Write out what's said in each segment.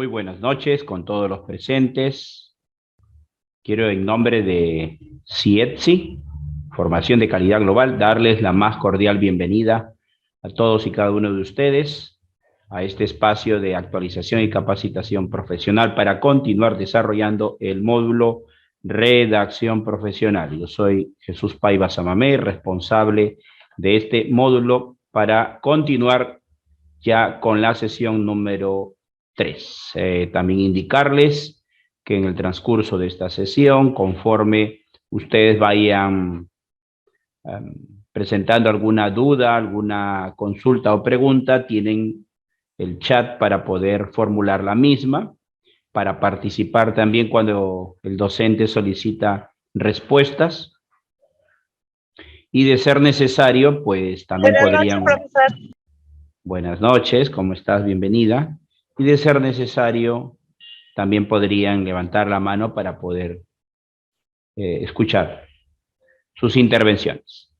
Muy buenas noches con todos los presentes. Quiero en nombre de CIETSI, Formación de Calidad Global, darles la más cordial bienvenida a todos y cada uno de ustedes a este espacio de actualización y capacitación profesional para continuar desarrollando el módulo Redacción Profesional. Yo soy Jesús Paiva Samamé, responsable de este módulo para continuar ya con la sesión número 3. También indicarles que en el transcurso de esta sesión, conforme ustedes vayan presentando alguna duda, alguna consulta o pregunta, tienen el chat para poder formular la misma, para participar también cuando el docente solicita respuestas. Y de ser necesario, pues también podrían... Buenas noches, profesor. Buenas noches, ¿cómo estás? Bienvenida. Y de ser necesario, también podrían levantar la mano para poder escuchar sus intervenciones.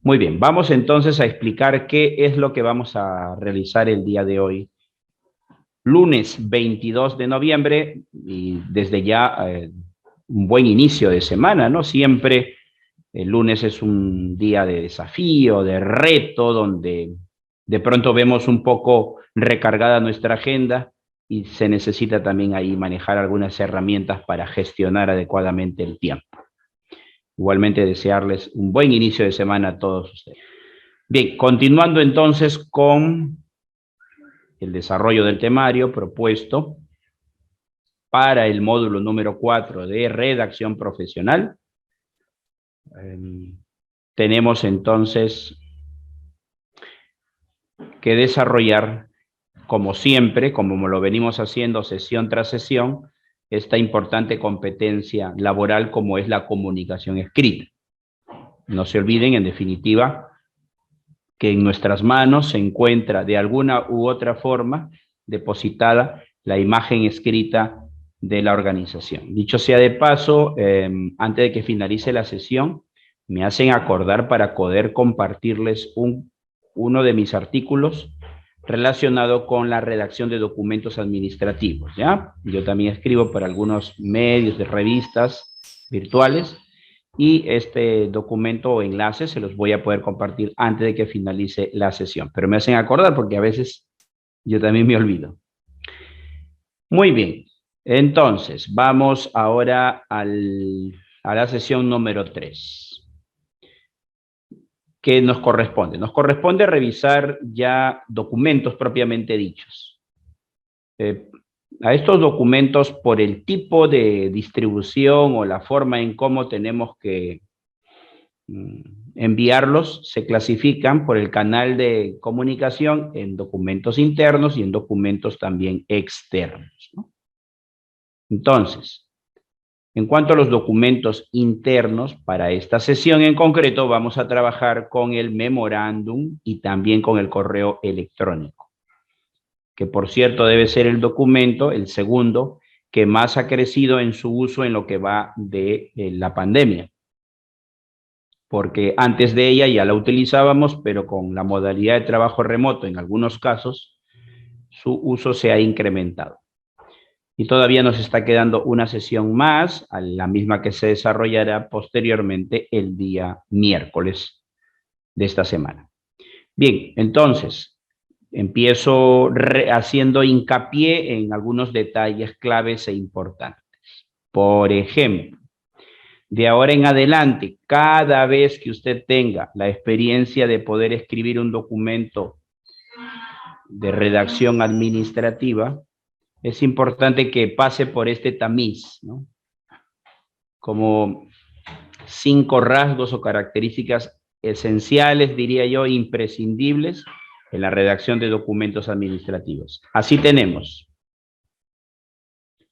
Muy bien, vamos entonces a explicar qué es lo que vamos a realizar el día de hoy. Lunes 22 de noviembre y desde ya un buen inicio de semana, ¿no? Siempre el lunes es un día de desafío, de reto, donde de pronto vemos un poco recargada nuestra agenda y se necesita también ahí manejar algunas herramientas para gestionar adecuadamente el tiempo. Igualmente desearles un buen inicio de semana a todos ustedes. Bien, continuando entonces con el desarrollo del temario propuesto para el módulo número 4 de redacción profesional. Tenemos entonces que desarrollar, como siempre, como lo venimos haciendo sesión tras sesión, esta importante competencia laboral como es la comunicación escrita. No se olviden, en definitiva, que en nuestras manos se encuentra de alguna u otra forma depositada la imagen escrita de la organización. Dicho sea de paso, antes de que finalice la sesión, me hacen acordar para poder compartirles uno de mis artículos relacionado con la redacción de documentos administrativos, ¿ya? Yo también escribo para algunos medios de revistas virtuales y este documento o enlace se los voy a poder compartir antes de que finalice la sesión. Pero me hacen acordar porque a veces yo también me olvido. Muy bien, entonces vamos ahora a la sesión número 3. ¿Qué nos corresponde? Nos corresponde revisar ya documentos propiamente dichos. A estos documentos, por el tipo de distribución o la forma en cómo tenemos que enviarlos, se clasifican por el canal de comunicación en documentos internos y en documentos también externos, ¿no? Entonces, en cuanto a los documentos internos, para esta sesión en concreto vamos a trabajar con el memorándum y también con el correo electrónico, que por cierto debe ser el documento, el segundo, que más ha crecido en su uso en lo que va de la pandemia. Porque antes de ella ya la utilizábamos, pero con la modalidad de trabajo remoto en algunos casos, su uso se ha incrementado. Y todavía nos está quedando una sesión más, a la misma que se desarrollará posteriormente el día miércoles de esta semana. Bien, entonces, empiezo haciendo hincapié en algunos detalles claves e importantes. Por ejemplo, de ahora en adelante, cada vez que usted tenga la experiencia de poder escribir un documento de redacción administrativa, es importante que pase por este tamiz, ¿no? Como 5 rasgos o características esenciales, diría yo, imprescindibles en la redacción de documentos administrativos. Así tenemos: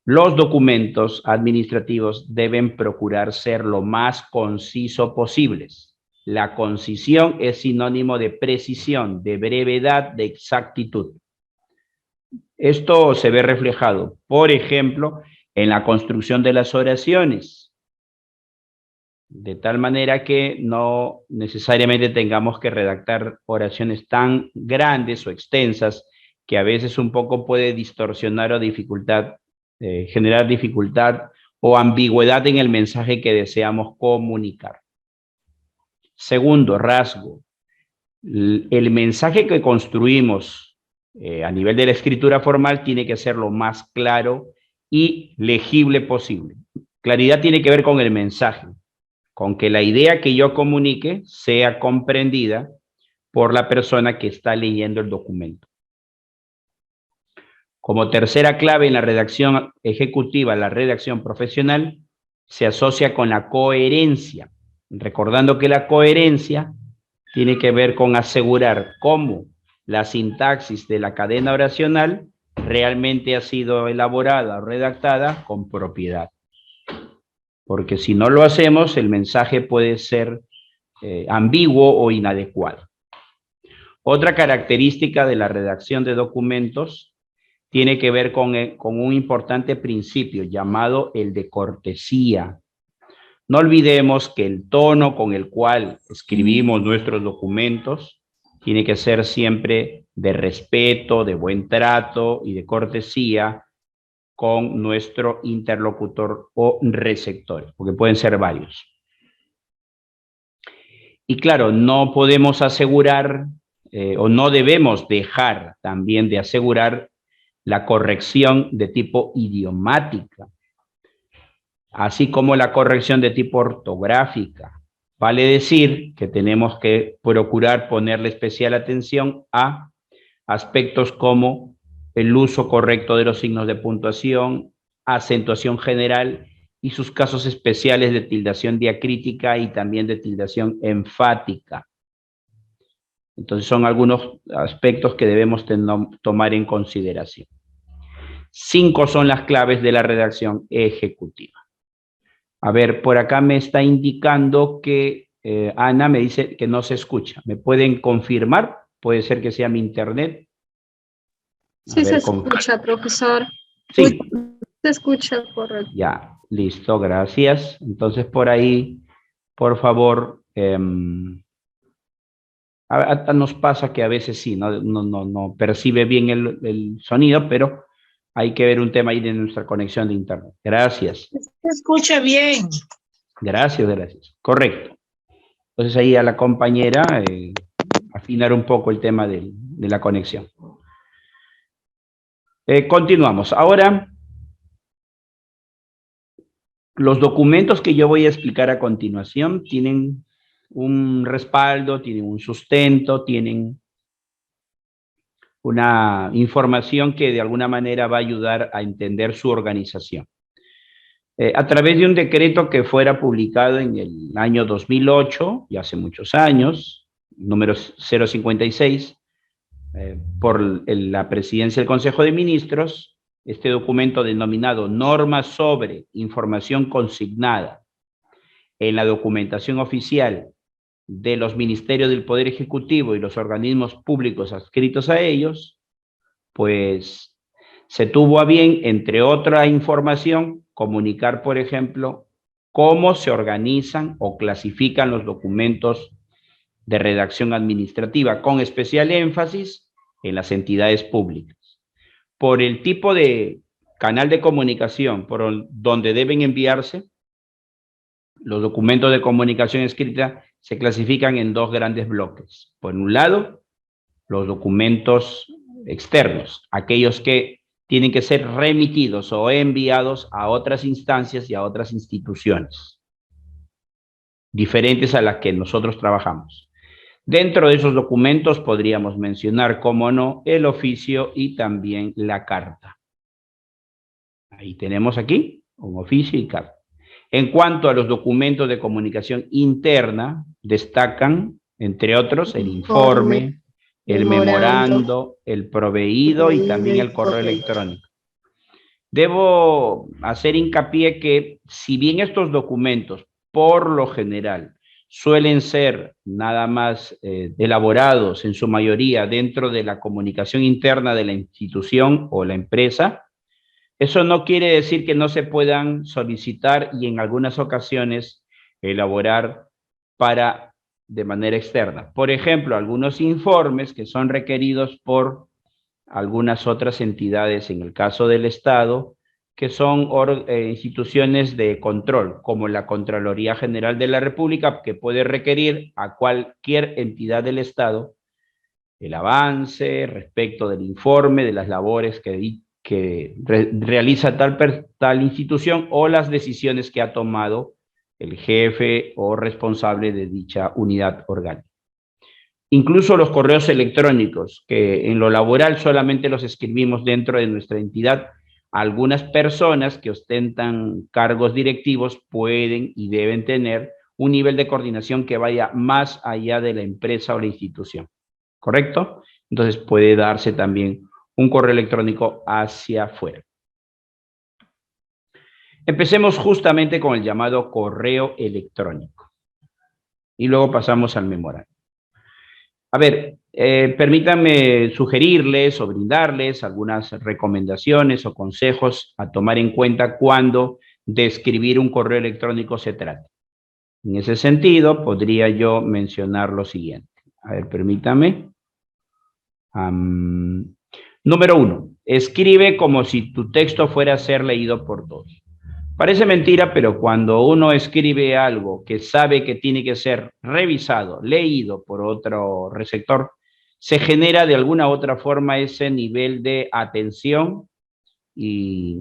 los documentos administrativos deben procurar ser lo más conciso posibles. La concisión es sinónimo de precisión, de brevedad, de exactitud. Esto se ve reflejado, por ejemplo, en la construcción de las oraciones, de tal manera que no necesariamente tengamos que redactar oraciones tan grandes o extensas que a veces un poco puede distorsionar o generar dificultad o ambigüedad en el mensaje que deseamos comunicar. Segundo rasgo, el mensaje que construimos a nivel de la escritura formal tiene que ser lo más claro y legible posible. Claridad tiene que ver con el mensaje, con que la idea que yo comunique sea comprendida por la persona que está leyendo el documento. Como tercera clave en la redacción ejecutiva, la redacción profesional, se asocia con la coherencia, recordando que la coherencia tiene que ver con asegurar cómo la sintaxis de la cadena oracional realmente ha sido elaborada o redactada con propiedad. Porque si no lo hacemos, el mensaje puede ser ambiguo o inadecuado. Otra característica de la redacción de documentos tiene que ver con un importante principio llamado el de cortesía. No olvidemos que el tono con el cual escribimos nuestros documentos tiene que ser siempre de respeto, de buen trato y de cortesía con nuestro interlocutor o receptor, porque pueden ser varios. Y claro, no podemos asegurar o no debemos dejar también de asegurar la corrección de tipo idiomática, así como la corrección de tipo ortográfica. Vale decir que tenemos que procurar ponerle especial atención a aspectos como el uso correcto de los signos de puntuación, acentuación general y sus casos especiales de tildación diacrítica y también de tildación enfática. Entonces son algunos aspectos que debemos tomar en consideración. 5 son las claves de la redacción ejecutiva. A ver, por acá me está indicando que Ana me dice que no se escucha. ¿Me pueden confirmar? Puede ser que sea mi internet. Sí, se escucha, profesor. Sí. Se escucha, correcto. Ya, listo, gracias. Entonces, por ahí, por favor, nos pasa que a veces sí, no percibe bien el sonido, pero hay que ver un tema ahí de nuestra conexión de internet. Gracias. Se escucha bien. Gracias. Correcto. Entonces ahí a la compañera afinar un poco el tema de la conexión. Continuamos. Ahora, los documentos que yo voy a explicar a continuación tienen un respaldo, tienen un sustento, tienen una información que de alguna manera va a ayudar a entender su organización. A través de un decreto que fuera publicado en el año 2008, y hace muchos años, número 056, por la Presidencia del Consejo de Ministros, este documento denominado Normas sobre Información Consignada en la Documentación Oficial de los Ministerios del Poder Ejecutivo y los organismos públicos adscritos a ellos, pues se tuvo a bien, entre otra información, comunicar, por ejemplo, cómo se organizan o clasifican los documentos de redacción administrativa, con especial énfasis en las entidades públicas. Por el tipo de canal de comunicación por donde deben enviarse, los documentos de comunicación escrita se clasifican en 2 grandes bloques. Por un lado, los documentos externos, aquellos que tienen que ser remitidos o enviados a otras instancias y a otras instituciones, diferentes a las que nosotros trabajamos. Dentro de esos documentos podríamos mencionar, como no, el oficio y también la carta. Ahí tenemos aquí un oficio y carta. En cuanto a los documentos de comunicación interna, destacan, entre otros, el informe, el memorando, el proveído y también el correo electrónico. Debo hacer hincapié que, si bien estos documentos, por lo general, suelen ser nada más elaborados en su mayoría dentro de la comunicación interna de la institución o la empresa, eso no quiere decir que no se puedan solicitar y en algunas ocasiones elaborar de manera externa. Por ejemplo, algunos informes que son requeridos por algunas otras entidades, en el caso del Estado, que son instituciones de control, como la Contraloría General de la República, que puede requerir a cualquier entidad del Estado el avance respecto del informe, de las labores que realiza tal institución o las decisiones que ha tomado el jefe o responsable de dicha unidad orgánica. Incluso los correos electrónicos, que en lo laboral solamente los escribimos dentro de nuestra entidad, algunas personas que ostentan cargos directivos pueden y deben tener un nivel de coordinación que vaya más allá de la empresa o la institución. ¿Correcto? Entonces puede darse también un correo electrónico hacia afuera. Empecemos justamente con el llamado correo electrónico. Y luego pasamos al memorando. A ver, permítanme sugerirles o brindarles algunas recomendaciones o consejos a tomar en cuenta cuando de escribir un correo electrónico se trata. En ese sentido, podría yo mencionar lo siguiente. A ver, permítame. Número 1. Escribe como si tu texto fuera a ser leído por todos. Parece mentira, pero cuando uno escribe algo que sabe que tiene que ser revisado, leído por otro receptor, se genera de alguna u otra forma ese nivel de atención y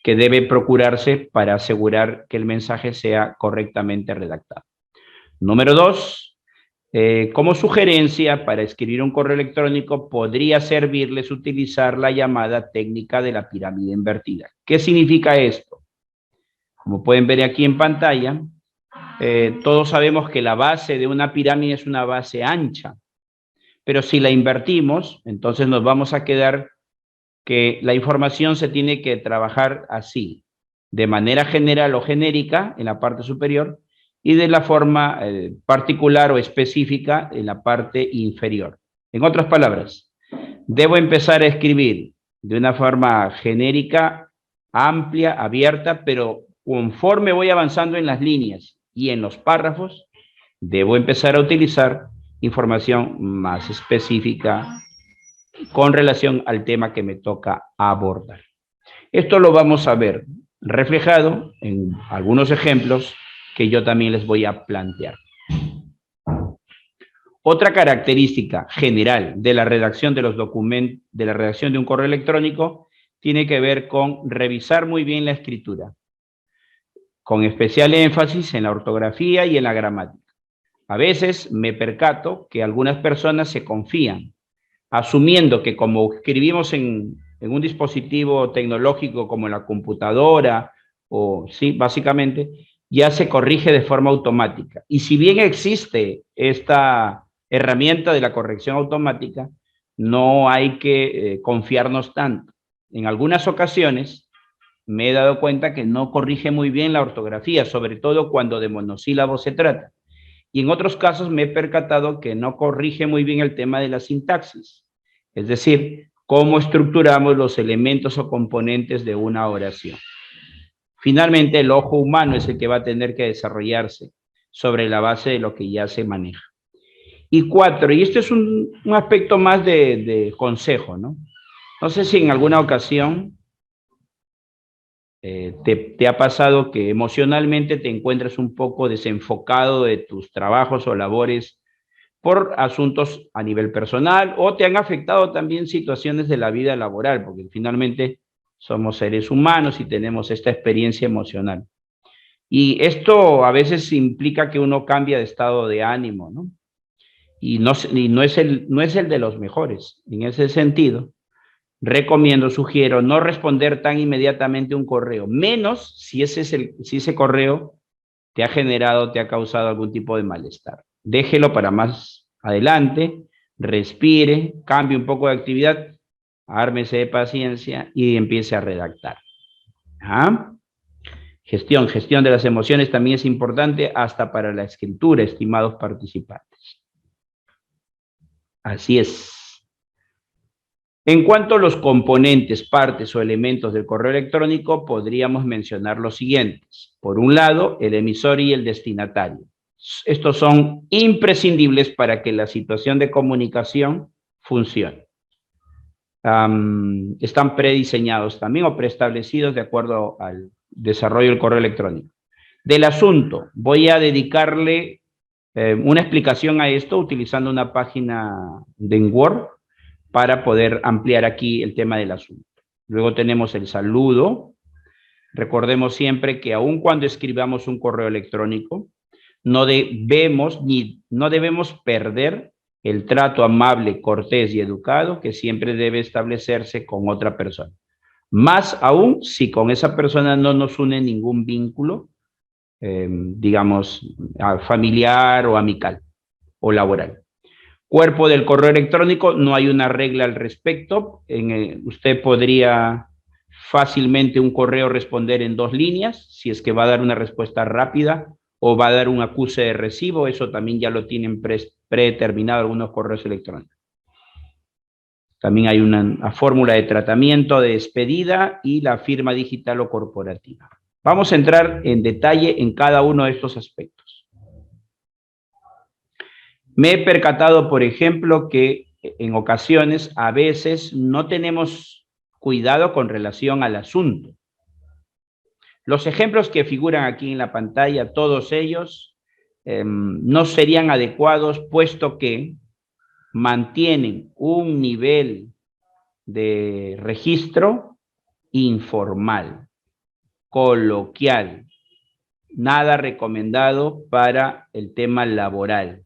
que debe procurarse para asegurar que el mensaje sea correctamente redactado. Número 2, como sugerencia para escribir un correo electrónico podría servirles utilizar la llamada técnica de la pirámide invertida. ¿Qué significa esto? Como pueden ver aquí en pantalla, todos sabemos que la base de una pirámide es una base ancha, pero si la invertimos, entonces nos vamos a quedar que la información se tiene que trabajar así, de manera general o genérica en la parte superior y de la forma particular o específica en la parte inferior. En otras palabras, debo empezar a escribir de una forma genérica, amplia, abierta, pero conforme voy avanzando en las líneas y en los párrafos, debo empezar a utilizar información más específica con relación al tema que me toca abordar. Esto lo vamos a ver reflejado en algunos ejemplos que yo también les voy a plantear. Otra característica general de la redacción de los documentos, de la redacción de un correo electrónico, tiene que ver con revisar muy bien la escritura, con especial énfasis en la ortografía y en la gramática. A veces me percato que algunas personas se confían, asumiendo que como escribimos en un dispositivo tecnológico como la computadora, o sí, básicamente, ya se corrige de forma automática. Y si bien existe esta herramienta de la corrección automática, no hay que confiarnos tanto. En algunas ocasiones me he dado cuenta que no corrige muy bien la ortografía, sobre todo cuando de monosílabos se trata. Y en otros casos me he percatado que no corrige muy bien el tema de la sintaxis, es decir, cómo estructuramos los elementos o componentes de una oración. Finalmente, el ojo humano es el que va a tener que desarrollarse sobre la base de lo que ya se maneja. Y 4, y este es un aspecto más de consejo, ¿no? No sé si en alguna ocasión te ha pasado que emocionalmente te encuentras un poco desenfocado de tus trabajos o labores por asuntos a nivel personal o te han afectado también situaciones de la vida laboral, porque finalmente somos seres humanos y tenemos esta experiencia emocional. Y esto a veces implica que uno cambia de estado de ánimo, ¿no? Y no es el de los mejores. En ese sentido, recomiendo, sugiero, no responder tan inmediatamente un correo, menos si ese correo te ha generado, te ha causado algún tipo de malestar. Déjelo para más adelante, respire, cambie un poco de actividad, ármese de paciencia y empiece a redactar. ¿Ah? Gestión de las emociones también es importante hasta para la escritura, estimados participantes. Así es. En cuanto a los componentes, partes o elementos del correo electrónico, podríamos mencionar los siguientes. Por un lado, el emisor y el destinatario. Estos son imprescindibles para que la situación de comunicación funcione. están prediseñados también o preestablecidos de acuerdo al desarrollo del correo electrónico. Del asunto, voy a dedicarle una explicación a esto utilizando una página de Word para poder ampliar aquí el tema del asunto. Luego tenemos el saludo. Recordemos siempre que aun cuando escribamos un correo electrónico, no debemos perder el trato amable, cortés y educado que siempre debe establecerse con otra persona. Más aún si con esa persona no nos une ningún vínculo, digamos, familiar o amical o laboral. Cuerpo del correo electrónico, no hay una regla al respecto. Usted podría fácilmente un correo responder en 2 líneas, si es que va a dar una respuesta rápida o va a dar un acuse de recibo, eso también ya lo tienen predeterminado algunos correos electrónicos. También hay una fórmula de tratamiento de despedida y la firma digital o corporativa. Vamos a entrar en detalle en cada uno de estos aspectos. Me he percatado, por ejemplo, que en ocasiones, a veces, no tenemos cuidado con relación al asunto. Los ejemplos que figuran aquí en la pantalla, todos ellos, no serían adecuados, puesto que mantienen un nivel de registro informal, coloquial, nada recomendado para el tema laboral.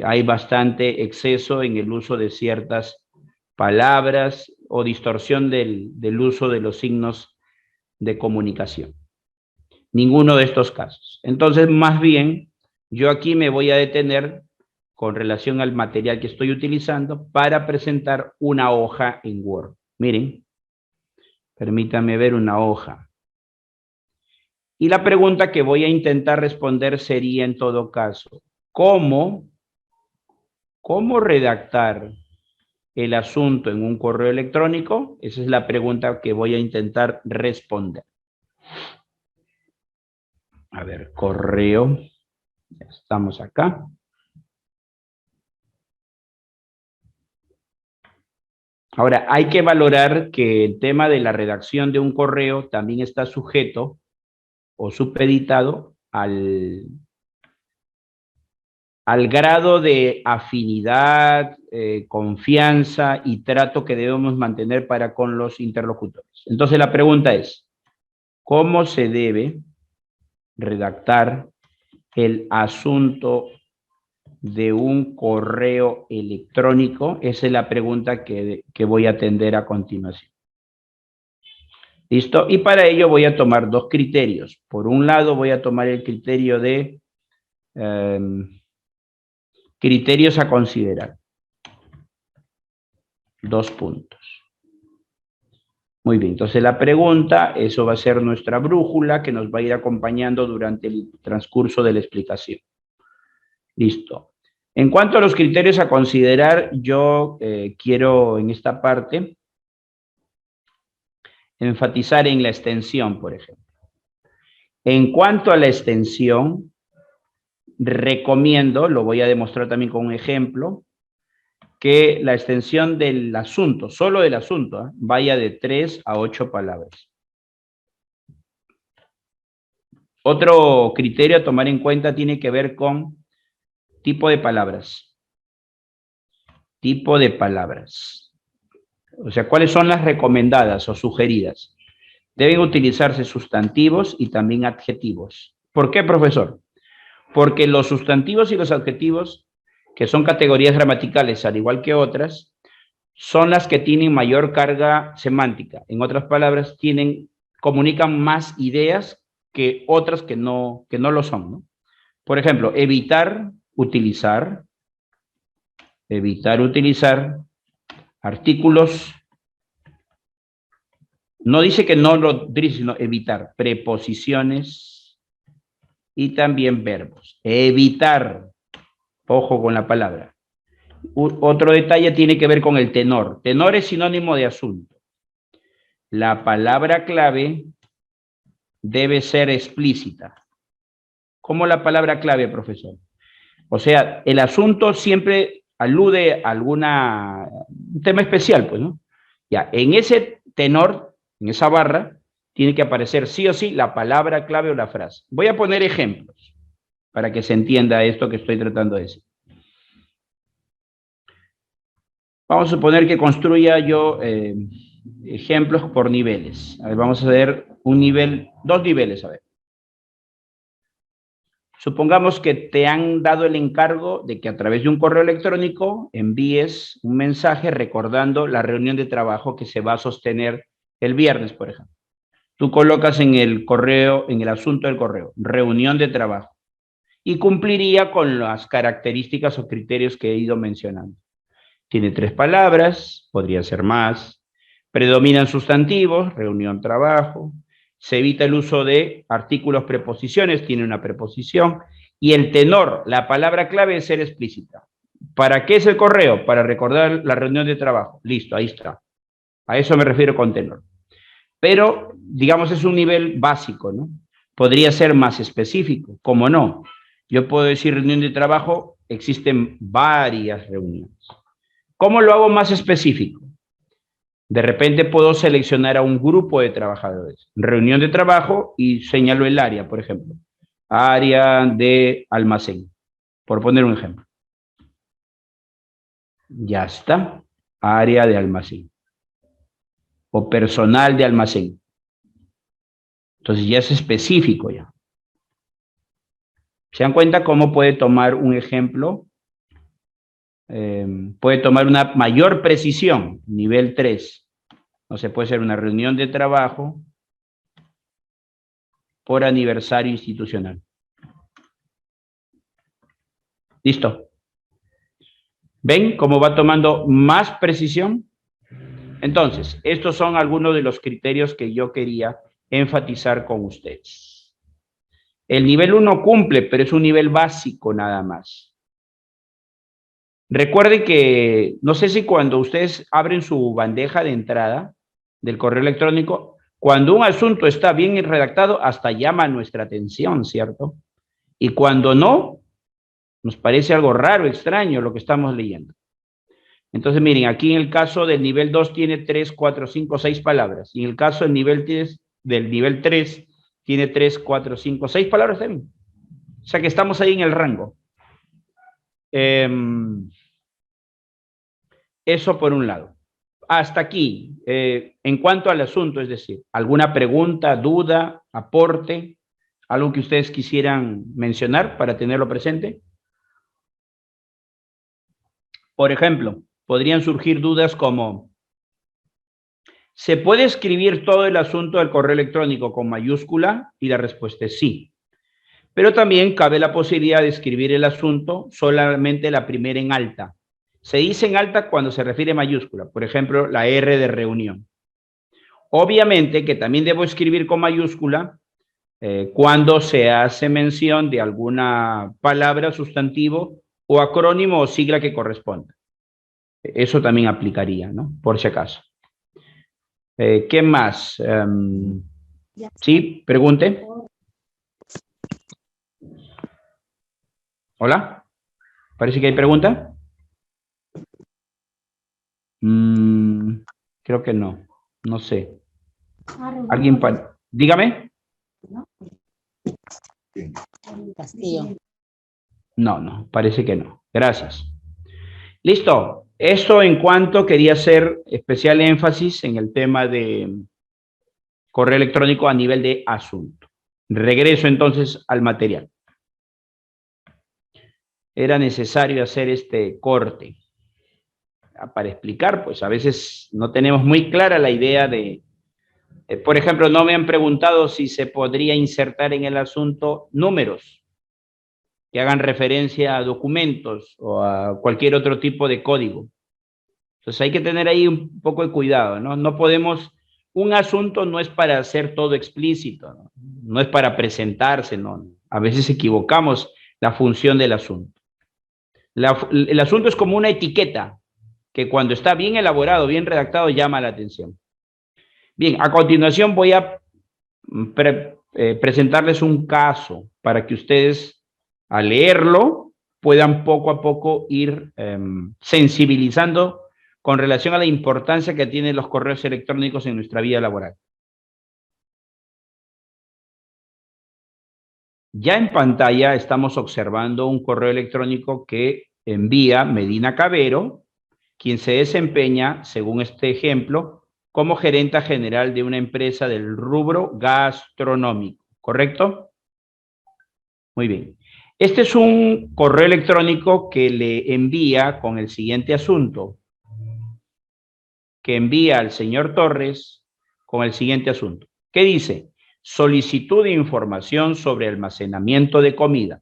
Hay bastante exceso en el uso de ciertas palabras o distorsión del uso de los signos de comunicación. Ninguno de estos casos. Entonces, más bien, yo aquí me voy a detener con relación al material que estoy utilizando para presentar una hoja en Word. Miren, permítanme ver una hoja. Y la pregunta que voy a intentar responder sería en todo caso, ¿cómo redactar el asunto en un correo electrónico? Esa es la pregunta que voy a intentar responder. A ver, correo. Estamos acá. Ahora, hay que valorar que el tema de la redacción de un correo también está sujeto o supeditado al grado de afinidad, confianza y trato que debemos mantener para con los interlocutores. Entonces, la pregunta es, ¿cómo se debe redactar el asunto de un correo electrónico? Esa es la pregunta que voy a atender a continuación. ¿Listo? Y para ello voy a tomar 2 criterios. Por un lado voy a tomar el criterio de criterios a considerar. 2 puntos. Muy bien, entonces la pregunta, eso va a ser nuestra brújula que nos va a ir acompañando durante el transcurso de la explicación. Listo. En cuanto a los criterios a considerar, yo quiero en esta parte enfatizar en la extensión, por ejemplo. En cuanto a la extensión, recomiendo, lo voy a demostrar también con un ejemplo, que la extensión del asunto, solo del asunto, vaya de 3 a 8 palabras. Otro criterio a tomar en cuenta tiene que ver con tipo de palabras. Tipo de palabras. O sea, ¿cuáles son las recomendadas o sugeridas? Deben utilizarse sustantivos y también adjetivos. ¿Por qué, profesor? Porque los sustantivos y los adjetivos, que son categorías gramaticales al igual que otras, son las que tienen mayor carga semántica. En otras palabras, comunican más ideas que otras que no lo son, ¿no? Por ejemplo, evitar utilizar artículos. No dice que no lo utilice, sino evitar preposiciones y también verbos. Evitar, ojo con la palabra. Otro detalle tiene que ver con el tenor. Tenor es sinónimo de asunto. La palabra clave debe ser explícita. ¿Cómo la palabra clave, profesor? O sea, el asunto siempre alude a alguna un tema especial, pues, ¿no? Ya, en ese tenor, en esa barra, tiene que aparecer sí o sí la palabra clave o la frase. Voy a poner ejemplos para que se entienda esto que estoy tratando de decir. Vamos a suponer que construya yo ejemplos por niveles. A ver, vamos a ver un nivel, dos niveles, a ver. Supongamos que te han dado el encargo de que a través de un correo electrónico envíes un mensaje recordando la reunión de trabajo que se va a sostener el viernes, por ejemplo. Tú colocas en el correo, en el asunto del correo, reunión de trabajo, y cumpliría con las características o criterios que he ido mencionando. Tiene 3 palabras, podría ser más, predominan sustantivos, reunión, trabajo, se evita el uso de artículos, preposiciones, tiene una preposición, y el tenor, la palabra clave es ser explícita. ¿Para qué es el correo? Para recordar la reunión de trabajo. Listo, ahí está. A eso me refiero con tenor. Pero, digamos, es un nivel básico, ¿no? Podría ser más específico, ¿cómo no? Yo puedo decir reunión de trabajo, existen varias reuniones. ¿Cómo lo hago más específico? De repente puedo seleccionar a un grupo de trabajadores, reunión de trabajo y señalo el área, por ejemplo, área de almacén, por poner un ejemplo. Ya está, área de almacén o personal de almacén. Entonces ya es específico ya. ¿Se dan cuenta cómo puede tomar un ejemplo? Puede tomar una mayor precisión, nivel 3. O sea, puede ser una reunión de trabajo por aniversario institucional. ¿Listo? ¿Ven cómo va tomando más precisión? Entonces, estos son algunos de los criterios que yo quería enfatizar con ustedes. El nivel 1 cumple, pero es un nivel básico nada más. Recuerden que, no sé si cuando ustedes abren su bandeja de entrada del correo electrónico, cuando un asunto está bien redactado, hasta llama nuestra atención, ¿cierto? Y cuando no, nos parece algo raro, extraño lo que estamos leyendo. Entonces, miren, aquí en el caso del nivel 2 tiene 3, 4, 5, 6 palabras. Y en el caso del nivel 3 tiene 3, 4, 5, 6 palabras también. O sea que estamos ahí en el rango. Eso por un lado. Hasta aquí, en cuanto al asunto, es decir, ¿alguna pregunta, duda, aporte, algo que ustedes quisieran mencionar para tenerlo presente? Por ejemplo, podrían surgir dudas como, ¿se puede escribir todo el asunto del correo electrónico con mayúscula? Y la respuesta es sí. Pero también cabe la posibilidad de escribir el asunto solamente la primera en alta. Se dice en alta cuando se refiere a mayúscula, por ejemplo, la R de reunión. Obviamente que también debo escribir con mayúscula cuando se hace mención de alguna palabra, sustantivo o acrónimo o sigla que corresponda. Eso también aplicaría, ¿no? Por si acaso. ¿Qué más? ¿Sí? Pregunte. ¿Hola? ¿Parece que hay pregunta? Creo que no. No sé. ¿Alguien para? Dígame. Castillo. No, parece que no. Gracias. Listo. Eso en cuanto quería hacer especial énfasis en el tema de correo electrónico a nivel de asunto. Regreso entonces al material. Era necesario hacer este corte para explicar, pues a veces no tenemos muy clara la idea de, por ejemplo, no me han preguntado si se podría insertar en el asunto números que hagan referencia a documentos o a cualquier otro tipo de código. Entonces hay que tener ahí un poco de cuidado, ¿no? No podemos, un asunto no es para hacer todo explícito, ¿no? No es para presentarse, ¿no? A veces equivocamos la función del asunto. El asunto es como una etiqueta que cuando está bien elaborado, bien redactado, llama la atención. Bien, a continuación voy a presentarles un caso para que ustedes, al leerlo, puedan poco a poco ir sensibilizando con relación a la importancia que tienen los correos electrónicos en nuestra vida laboral. Ya en pantalla estamos observando un correo electrónico que envía Medina Cavero, quien se desempeña, según este ejemplo, como gerenta general de una empresa del rubro gastronómico, ¿correcto? Muy bien. Este es un correo electrónico que le envía con el siguiente asunto, que envía al señor Torres con el siguiente asunto. ¿Qué dice? Solicitud de información sobre almacenamiento de comida.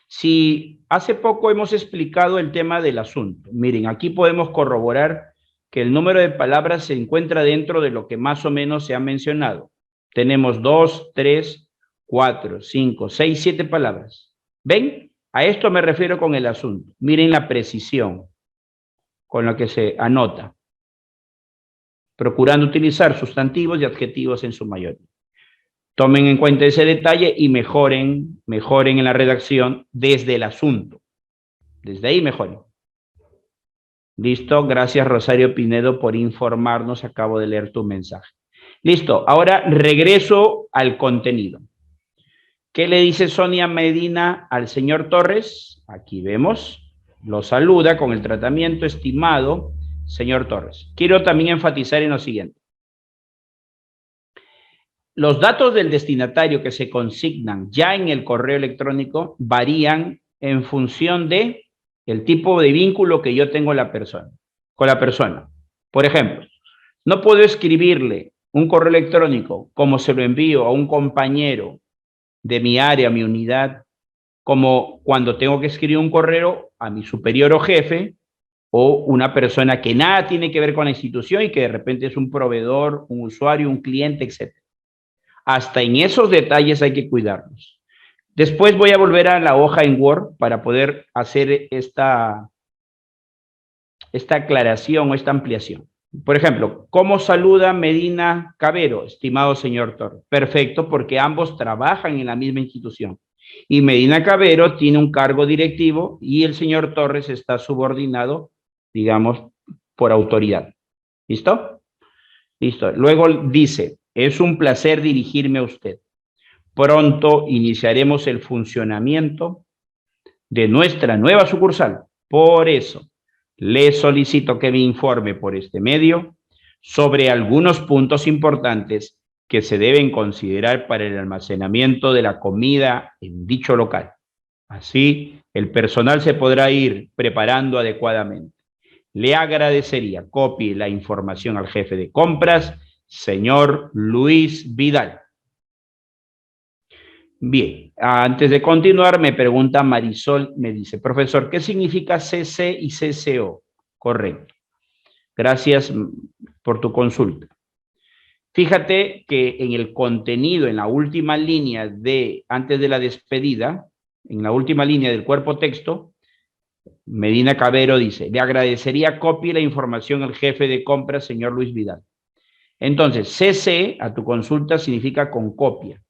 Si hace poco hemos explicado el tema del asunto, miren, aquí podemos corroborar que el número de palabras se encuentra dentro de lo que más o menos se ha mencionado. Tenemos 2, 3, 4, 5, 6, 7 palabras. ¿Ven? A esto me refiero con el asunto. Miren la precisión con la que se anota, procurando utilizar sustantivos y adjetivos en su mayoría. Tomen en cuenta ese detalle y mejoren en la redacción desde el asunto. Desde ahí mejoren. Listo, gracias Rosario Pinedo por informarnos, acabo de leer tu mensaje. Listo, ahora regreso al contenido. ¿Qué le dice Sonia Medina al señor Torres? Aquí vemos, lo saluda con el tratamiento estimado, señor Torres. Quiero también enfatizar en lo siguiente. Los datos del destinatario que se consignan ya en el correo electrónico varían en función de el tipo de vínculo que yo tengo con la persona. Por ejemplo, no puedo escribirle un correo electrónico como se lo envío a un compañero de mi área, mi unidad, como cuando tengo que escribir un correo a mi superior o jefe o una persona que nada tiene que ver con la institución y que de repente es un proveedor, un usuario, un cliente, etc. Hasta en esos detalles hay que cuidarnos. Después voy a volver a la hoja en Word para poder hacer esta aclaración o esta ampliación. Por ejemplo, ¿cómo saluda Medina Cavero, estimado señor Torres? Perfecto, porque ambos trabajan en la misma institución. Y Medina Cavero tiene un cargo directivo y el señor Torres está subordinado, digamos, por autoridad. ¿Listo? Listo. Luego dice, es un placer dirigirme a usted. Pronto iniciaremos el funcionamiento de nuestra nueva sucursal. Por eso, le solicito que me informe por este medio sobre algunos puntos importantes que se deben considerar para el almacenamiento de la comida en dicho local. Así, el personal se podrá ir preparando adecuadamente. Le agradecería copie la información al jefe de compras, señor Luis Vidal. Bien, antes de continuar, me pregunta Marisol, me dice, profesor, ¿qué significa CC y CCO? Correcto. Gracias por tu consulta. Fíjate que en el contenido, en la última línea antes de la despedida, en la última línea del cuerpo texto, Medina Cavero dice, le agradecería copie la información al jefe de compras, señor Luis Vidal. Entonces, CC a tu consulta significa con copia.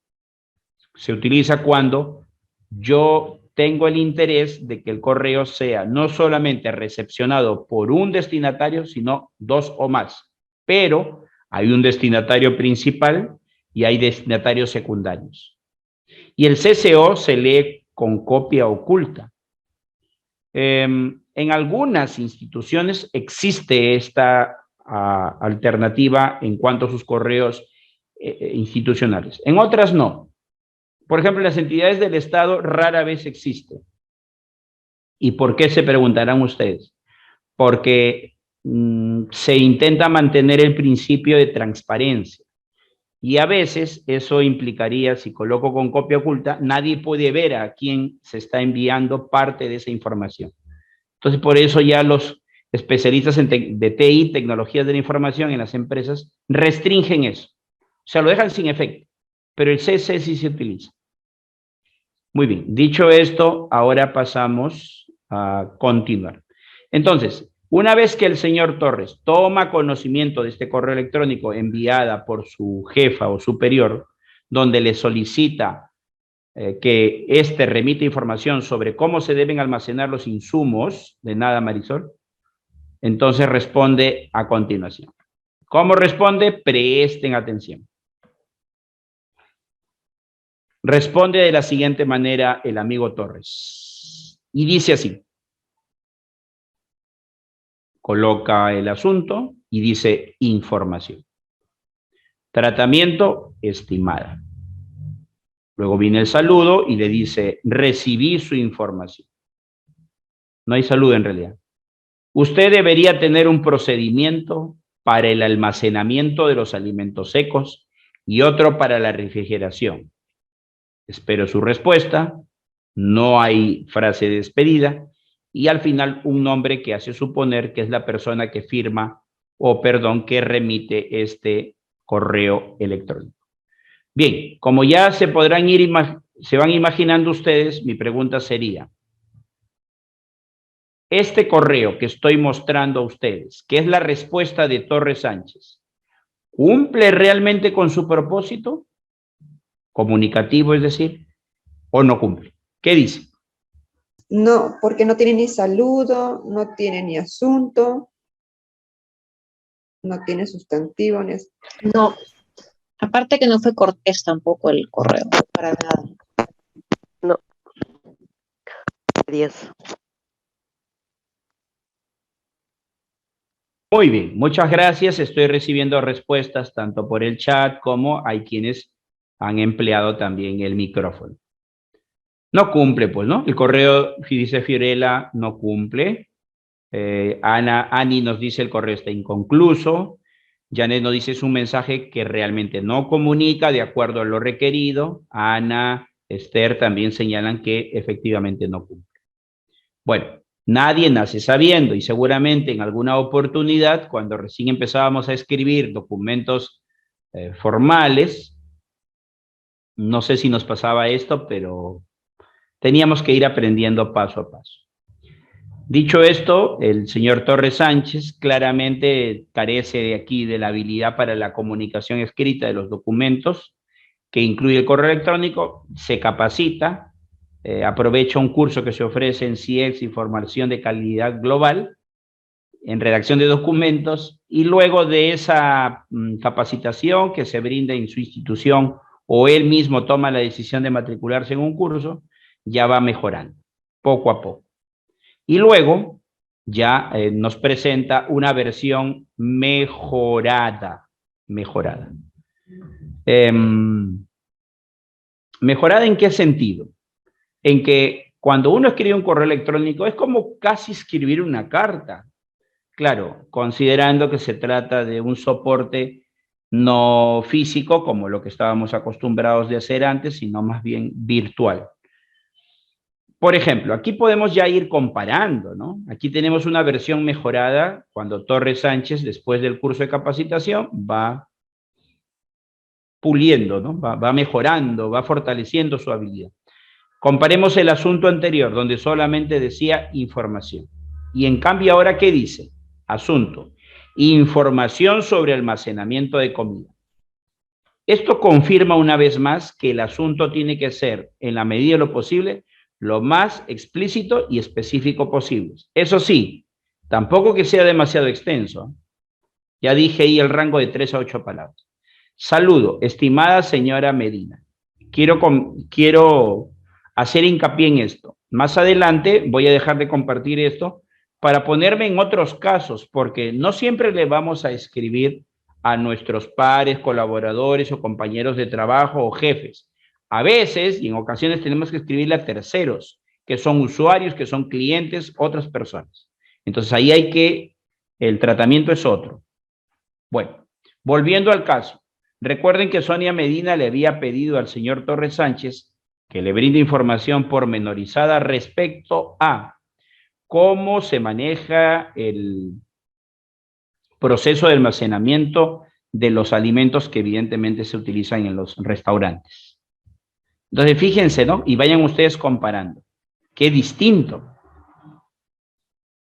Se utiliza cuando yo tengo el interés de que el correo sea no solamente recepcionado por un destinatario, sino 2 o más. Pero hay un destinatario principal y hay destinatarios secundarios. Y el CCO se lee con copia oculta. En algunas instituciones existe esta alternativa en cuanto a sus correos institucionales. En otras no. Por ejemplo, en las entidades del Estado rara vez existe. ¿Y por qué se preguntarán ustedes? Porque se intenta mantener el principio de transparencia. Y a veces eso implicaría, si coloco con copia oculta, nadie puede ver a quién se está enviando parte de esa información. Entonces, por eso ya los especialistas de TI, tecnologías de la información en las empresas, restringen eso. O sea, lo dejan sin efecto. Pero el CC sí se utiliza. Muy bien, dicho esto, ahora pasamos a continuar. Entonces, una vez que el señor Torres toma conocimiento de este correo electrónico enviada por su jefa o superior, donde le solicita que éste remita información sobre cómo se deben almacenar los insumos, de nada Marisol, Entonces responde a continuación. ¿Cómo responde? Presten atención. Responde de la siguiente manera el amigo Torres. Y dice así. Coloca el asunto y dice información. Tratamiento, estimada. Luego viene el saludo y le dice, recibí su información. No hay saludo en realidad. Usted debería tener un procedimiento para el almacenamiento de los alimentos secos y otro para la refrigeración. Espero su respuesta. No hay frase de despedida. Y al final un nombre que hace suponer que es la persona que firma o, perdón, que remite este correo electrónico. Bien, como ya se podrán se van imaginando ustedes, mi pregunta sería, este correo que estoy mostrando a ustedes, que es la respuesta de Torres Sánchez, ¿cumple realmente con su propósito comunicativo, es decir, o no cumple? ¿Qué dice? No, porque no tiene ni saludo, no tiene ni asunto, no tiene sustantivo, ni... No, aparte que no fue cortés tampoco el correo, para nada. No. 10. Muy bien, muchas gracias. Estoy recibiendo respuestas tanto por el chat como hay quienes han empleado también el micrófono. No cumple, pues, ¿no? El correo, dice Fiorella, no cumple. Ani nos dice el correo está inconcluso. Janet nos dice es un mensaje que realmente no comunica de acuerdo a lo requerido. Ana, Esther también señalan que efectivamente no cumple. Bueno, nadie nace sabiendo y seguramente en alguna oportunidad, cuando recién empezábamos a escribir documentos formales, no sé si nos pasaba esto, pero teníamos que ir aprendiendo paso a paso. Dicho esto, el señor Torres Sánchez claramente carece de aquí de la habilidad para la comunicación escrita de los documentos, que incluye el correo electrónico, se capacita, aprovecha un curso que se ofrece en CIEX, Información de Calidad Global, en redacción de documentos, y luego de esa capacitación que se brinda en su institución o él mismo toma la decisión de matricularse en un curso, ya va mejorando, poco a poco. Y luego ya nos presenta una versión mejorada. ¿Mejorada en qué sentido? En que cuando uno escribe un correo electrónico es como casi escribir una carta. Claro, considerando que se trata de un soporte no físico como lo que estábamos acostumbrados de hacer antes, sino más bien virtual. Por ejemplo, aquí podemos ya ir comparando, ¿no? Aquí tenemos una versión mejorada cuando Torres Sánchez, después del curso de capacitación, va puliendo, ¿no? Va mejorando, va fortaleciendo su habilidad. Comparemos el asunto anterior, donde solamente decía información. Y en cambio, ¿ahora qué dice? Asunto. Información sobre almacenamiento de comida. Esto confirma una vez más que el asunto tiene que ser, en la medida de lo posible, lo más explícito y específico posible. Eso sí, tampoco que sea demasiado extenso. Ya dije ahí el rango de 3 a 8 palabras. Saludo, estimada señora Medina. Quiero hacer hincapié en esto. Más adelante voy a dejar de compartir esto para ponerme en otros casos, porque no siempre le vamos a escribir a nuestros pares, colaboradores o compañeros de trabajo o jefes. A veces y en ocasiones tenemos que escribirle a terceros, que son usuarios, que son clientes, otras personas. Entonces ahí el tratamiento es otro. Bueno, volviendo al caso. Recuerden que Sonia Medina le había pedido al señor Torres Sánchez que le brinde información pormenorizada respecto a cómo se maneja el proceso de almacenamiento de los alimentos que evidentemente se utilizan en los restaurantes. Entonces, fíjense, ¿no? Y vayan ustedes comparando. Qué distinto.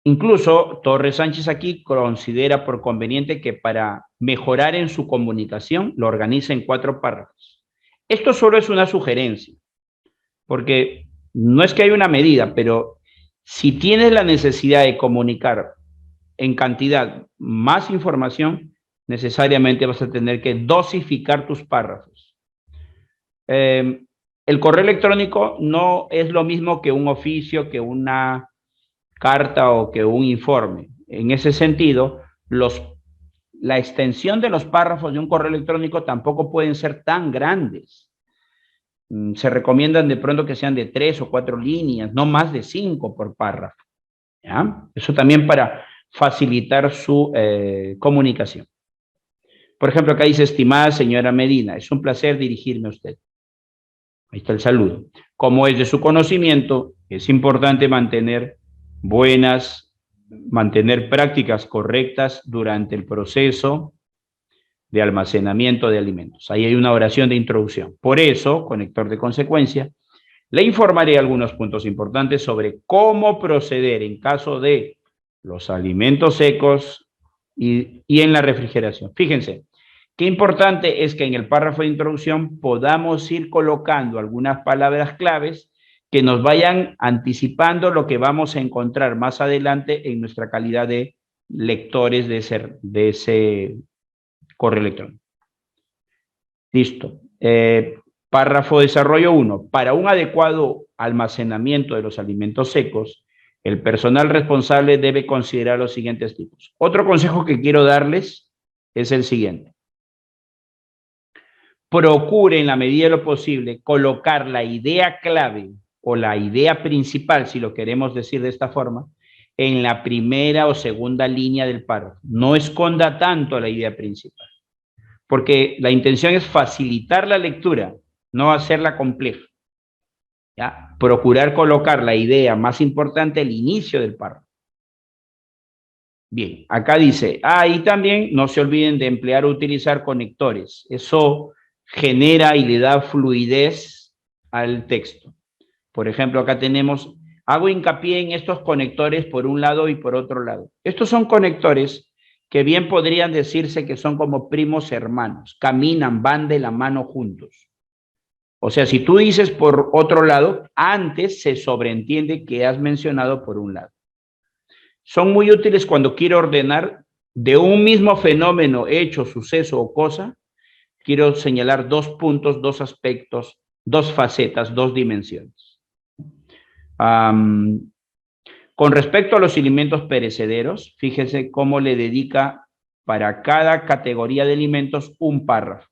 Incluso Torres Sánchez aquí considera por conveniente que para mejorar en su comunicación lo organiza en 4 párrafos. Esto solo es una sugerencia, porque no es que haya una medida, pero si tienes la necesidad de comunicar en cantidad más información, necesariamente vas a tener que dosificar tus párrafos. El correo electrónico no es lo mismo que un oficio, que una carta o que un informe. En ese sentido, la extensión de los párrafos de un correo electrónico tampoco pueden ser tan grandes. Se recomiendan de pronto que sean de 3 o 4 líneas, no más de 5 por párrafo. ¿Ya? Eso también para facilitar su comunicación. Por ejemplo, acá dice: estimada señora Medina, es un placer dirigirme a usted. Ahí está el saludo. Como es de su conocimiento, es importante mantener prácticas correctas durante el proceso de almacenamiento de alimentos. Ahí hay una oración de introducción. Por eso, conector de consecuencia, le informaré algunos puntos importantes sobre cómo proceder en caso de los alimentos secos y en la refrigeración. Fíjense, qué importante es que en el párrafo de introducción podamos ir colocando algunas palabras claves que nos vayan anticipando lo que vamos a encontrar más adelante en nuestra calidad de lectores de ese correo electrónico. Listo. Párrafo desarrollo 1. Para un adecuado almacenamiento de los alimentos secos, el personal responsable debe considerar los siguientes tipos. Otro consejo que quiero darles es el siguiente. Procure en la medida de lo posible colocar la idea clave o la idea principal, si lo queremos decir de esta forma, en la primera o segunda línea del párrafo. No esconda tanto la idea principal, porque la intención es facilitar la lectura, no hacerla compleja. ¿Ya? Procurar colocar la idea más importante al inicio del párrafo. Bien, acá dice, y también no se olviden de emplear o utilizar conectores. Eso genera y le da fluidez al texto. Por ejemplo, acá tenemos, hago hincapié en estos conectores por un lado y por otro lado. Estos son conectores que bien podrían decirse que son como primos hermanos, caminan, van de la mano juntos. O sea, si tú dices por otro lado, antes se sobreentiende que has mencionado por un lado. Son muy útiles cuando quiero ordenar de un mismo fenómeno, hecho, suceso o cosa. Quiero señalar 2 puntos, 2 aspectos, 2 facetas, 2 dimensiones. Con respecto a los alimentos perecederos, fíjense cómo le dedica para cada categoría de alimentos un párrafo.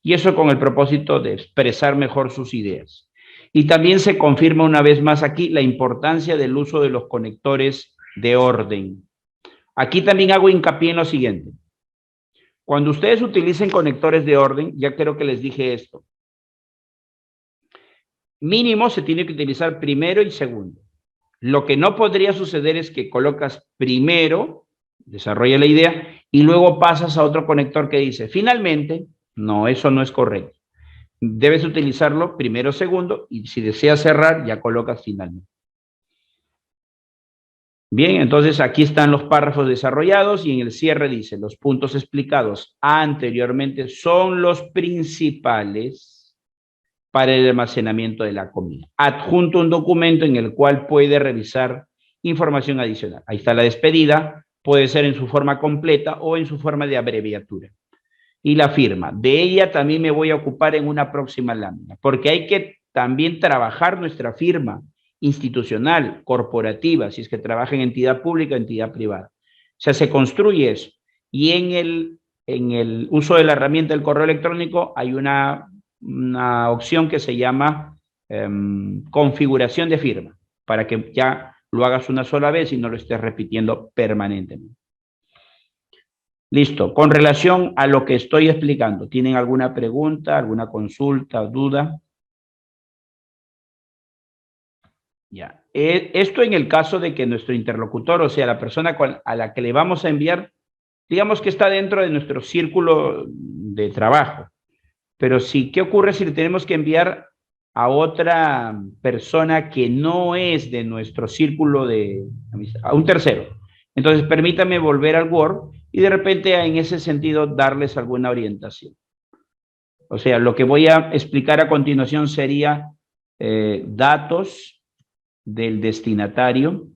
Y eso con el propósito de expresar mejor sus ideas. Y también se confirma una vez más aquí la importancia del uso de los conectores de orden. Aquí también hago hincapié en lo siguiente. Cuando ustedes utilicen conectores de orden, ya creo que les dije esto. Mínimo se tiene que utilizar primero y segundo. Lo que no podría suceder es que colocas primero, desarrolla la idea, y luego pasas a otro conector que dice, finalmente, no, eso no es correcto. Debes utilizarlo primero, segundo, y si deseas cerrar, ya colocas finalmente. Bien, entonces aquí están los párrafos desarrollados y en el cierre dice, los puntos explicados anteriormente son los principales para el almacenamiento de la comida. Adjunto un documento en el cual puede revisar información adicional. Ahí está la despedida, puede ser en su forma completa o en su forma de abreviatura. Y la firma. De ella también me voy a ocupar en una próxima lámina, porque hay que también trabajar nuestra firma institucional, corporativa, si es que trabaja en entidad pública o entidad privada. O sea, se construye eso. Y en el uso de la herramienta del correo electrónico hay una opción que se llama configuración de firma, para que ya lo hagas una sola vez y no lo estés repitiendo permanentemente. Listo. Con relación a lo que estoy explicando, ¿tienen alguna pregunta, alguna consulta o duda? Ya. Esto en el caso de que nuestro interlocutor, o sea, la persona a la que le vamos a enviar, digamos que está dentro de nuestro círculo de trabajo. Pero sí, ¿qué ocurre si le tenemos que enviar a otra persona que no es de nuestro círculo de amistad, a un tercero? Entonces, permítame volver al Word y de repente en ese sentido darles alguna orientación. O sea, lo que voy a explicar a continuación sería datos del destinatario,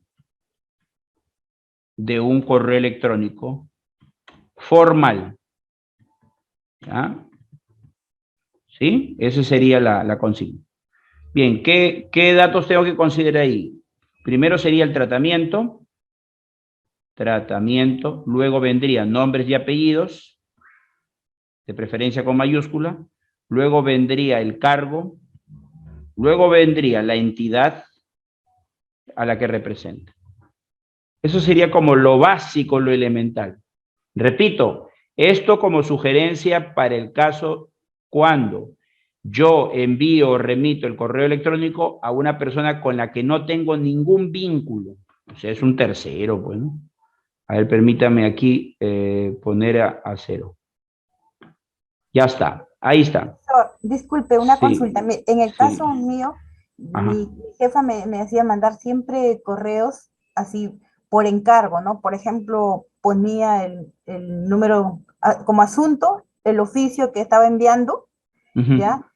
de un correo electrónico formal. ¿Ya? ¿Sí? Esa sería la consigna. Bien, ¿qué datos tengo que considerar ahí? Primero sería el tratamiento, luego vendrían nombres y apellidos, de preferencia con mayúscula, luego vendría el cargo, luego vendría la entidad a la que representa. Eso sería como lo básico, lo elemental. Repito, esto como sugerencia para el caso cuando yo envío o remito el correo electrónico a una persona con la que no tengo ningún vínculo. O sea, es un tercero, pues, ¿no? A ver, permítame aquí poner a cero. Ya está, ahí está. Disculpe, una Sí, consulta. En el sí. caso mío, Ajá. mi jefa me hacía mandar siempre correos así por encargo, ¿no? Por ejemplo, ponía el número como asunto, el oficio que estaba enviando, Ujú. ¿ya?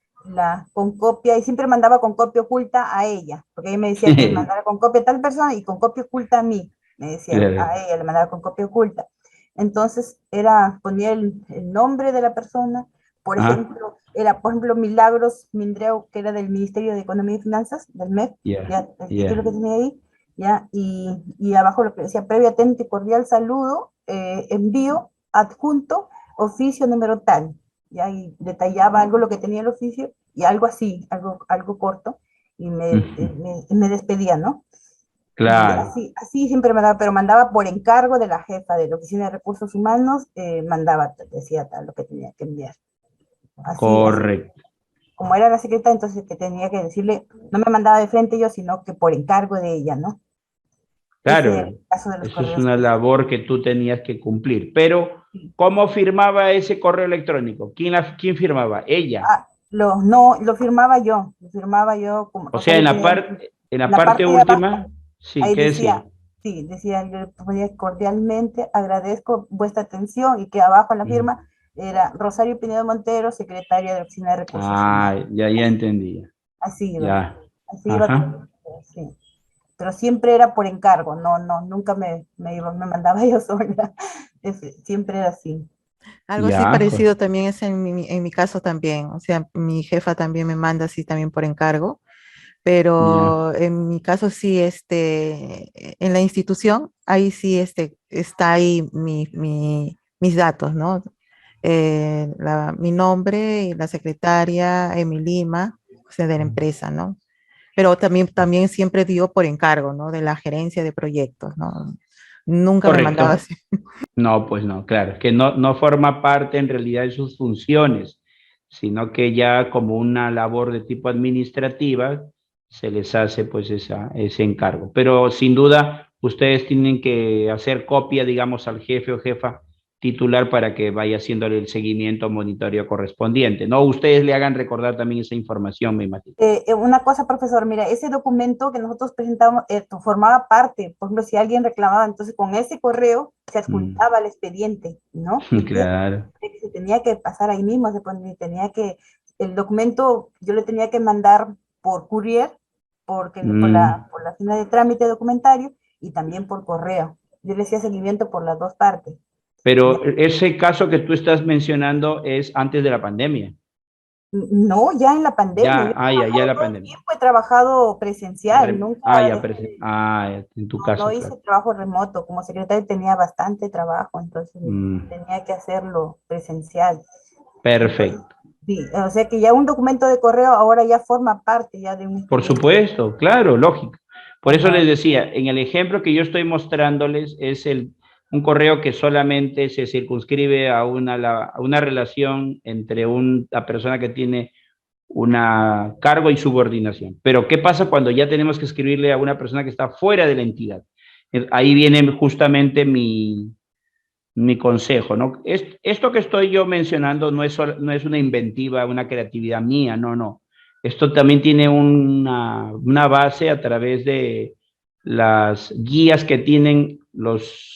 Con copia, y siempre mandaba con copia oculta a ella, porque ella me decía que mandara con copia a tal persona y con copia oculta a mí, me decía, Claro. a ella le mandaba con copia oculta. Entonces, ponía el nombre de la persona, por Ajá. ejemplo, por ejemplo, Milagros Mindreu, que era del Ministerio de Economía y Finanzas, del MEF, Ya, ya, el ya. título que tenía ahí, ya, y abajo lo que decía, previo, atento y cordial saludo, envío, adjunto, oficio número tal, ya, y detallaba algo lo que tenía el oficio, y algo así, algo corto, y me despedía, ¿no? Y Claro, así siempre mandaba, pero mandaba por encargo de la jefa de la Oficina de Recursos Humanos, decía tal lo que tenía que enviar. Así, correcto. como era la secretaria, entonces que tenía que decirle, no me mandaba de frente yo, sino que por encargo de ella, ¿no? Ese era Claro, el caso de los eso es correos. una labor que tú tenías que cumplir. Pero, ¿cómo firmaba ese correo electrónico? ¿Quién firmaba? Ella. No, lo firmaba yo como O sea, Rosario Pineda. en la La parte parte de abajo, última, sí, ahí ¿qué decía? decía, sí, decía, yo ponía cordialmente, agradezco vuestra atención, y que abajo en la Mm. firma era Rosario Pinedo Montero, secretaria de la Oficina de Recursos Humanos. Ya entendía. Así iba, Ya. así iba, Ajá. sí. Pero siempre era por encargo, nunca me mandaba yo sola, siempre era así. Algo así Ya. parecido también es en mi caso también. O sea, mi jefa también me manda así también por encargo, Ya. pero en mi caso sí, en la institución, ahí sí está ahí mis datos, ¿no? Mi nombre y la secretaria, Emi Lima, o sea, de la empresa, ¿no? Pero también siempre dio por encargo, ¿no? De la gerencia de proyectos, ¿no? Nunca me mandaba Correcto. así. No, pues no, claro, es que no forma parte en realidad de sus funciones, sino que ya como una labor de tipo administrativa se les hace pues ese encargo. Pero sin duda ustedes tienen que hacer copia, digamos, al jefe o jefa titular para que vaya haciéndole el seguimiento o monitoreo correspondiente. No, ustedes le hagan recordar también esa información, me imagino. Una cosa, profesor, mira, ese documento que nosotros presentábamos formaba parte, por ejemplo, si alguien reclamaba, entonces con ese correo se adjuntaba el expediente, ¿no? Claro. Se tenía que pasar ahí mismo, el documento yo le tenía que mandar por courier, por la fila de trámite documentario, y también por correo. Yo le hacía seguimiento por las dos partes. Pero ese caso que tú estás mencionando es antes de la pandemia. No, ya en la pandemia. Yo Ya la todo el pandemia. tiempo he trabajado presencial, nunca Ya, en tu no caso, hice claro. trabajo remoto. Como secretaria tenía bastante trabajo, entonces tenía que hacerlo presencial. Entonces, Perfecto. sí, o sea que ya un documento de correo ahora ya forma parte ya de un Por expediente. supuesto, claro, lógico. Por eso No, les decía, en el ejemplo que yo estoy mostrándoles es un correo que solamente se circunscribe a una relación entre la persona que tiene una cargo y subordinación. Pero ¿qué pasa cuando ya tenemos que escribirle a una persona que está fuera de la entidad? Ahí viene justamente mi consejo, ¿no? Esto que estoy yo mencionando no es una inventiva, una creatividad mía, no. Esto también tiene una base a través de las guías que tienen los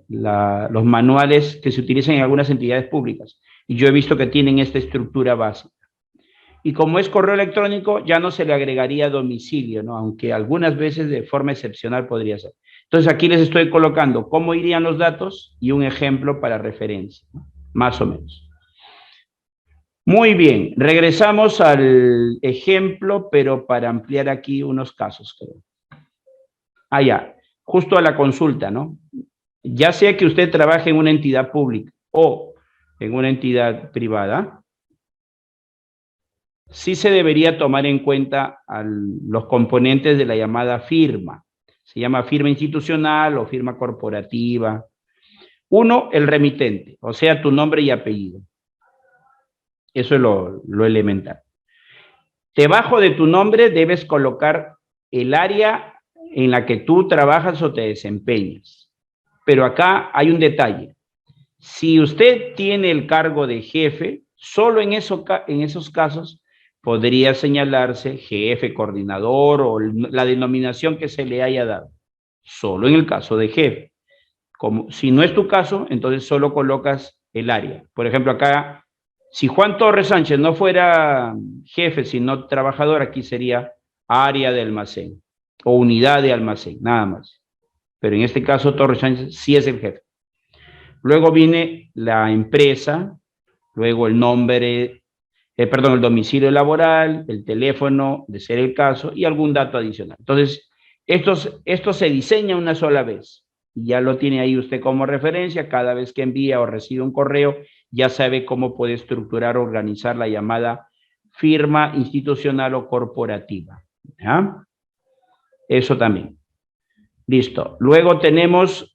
manuales que se utilizan en algunas entidades públicas. Y yo he visto que tienen esta estructura básica. Y como es correo electrónico, ya no se le agregaría domicilio, ¿no? Aunque algunas veces de forma excepcional podría ser. Entonces aquí les estoy colocando cómo irían los datos y un ejemplo para referencia, ¿no? Más o menos. Muy bien, regresamos al ejemplo, pero para ampliar aquí unos casos, creo. Ah, ya, justo a la consulta, ¿no? Ya sea que usted trabaje en una entidad pública o en una entidad privada, sí se debería tomar en cuenta los componentes de la llamada firma. Se llama firma institucional o firma corporativa. Uno, el remitente, o sea, tu nombre y apellido. Eso es lo elemental. Debajo de tu nombre debes colocar el área en la que tú trabajas o te desempeñas. Pero acá hay un detalle. Si usted tiene el cargo de jefe, solo en esos casos podría señalarse jefe, coordinador o la denominación que se le haya dado. Solo en el caso de jefe. Como, si no es tu caso, entonces solo colocas el área. Por ejemplo, acá, si Juan Torres Sánchez no fuera jefe, sino trabajador, aquí sería área de almacén o unidad de almacén, nada más. Pero en este caso, Torres Sánchez sí es el jefe. Luego viene la empresa, luego el nombre, el domicilio laboral, el teléfono, de ser el caso, y algún dato adicional. Entonces, esto se diseña una sola vez. Y ya lo tiene ahí usted como referencia. Cada vez que envía o recibe un correo, ya sabe cómo puede estructurar o organizar la llamada firma institucional o corporativa. ¿Ya? Eso también. Listo. Luego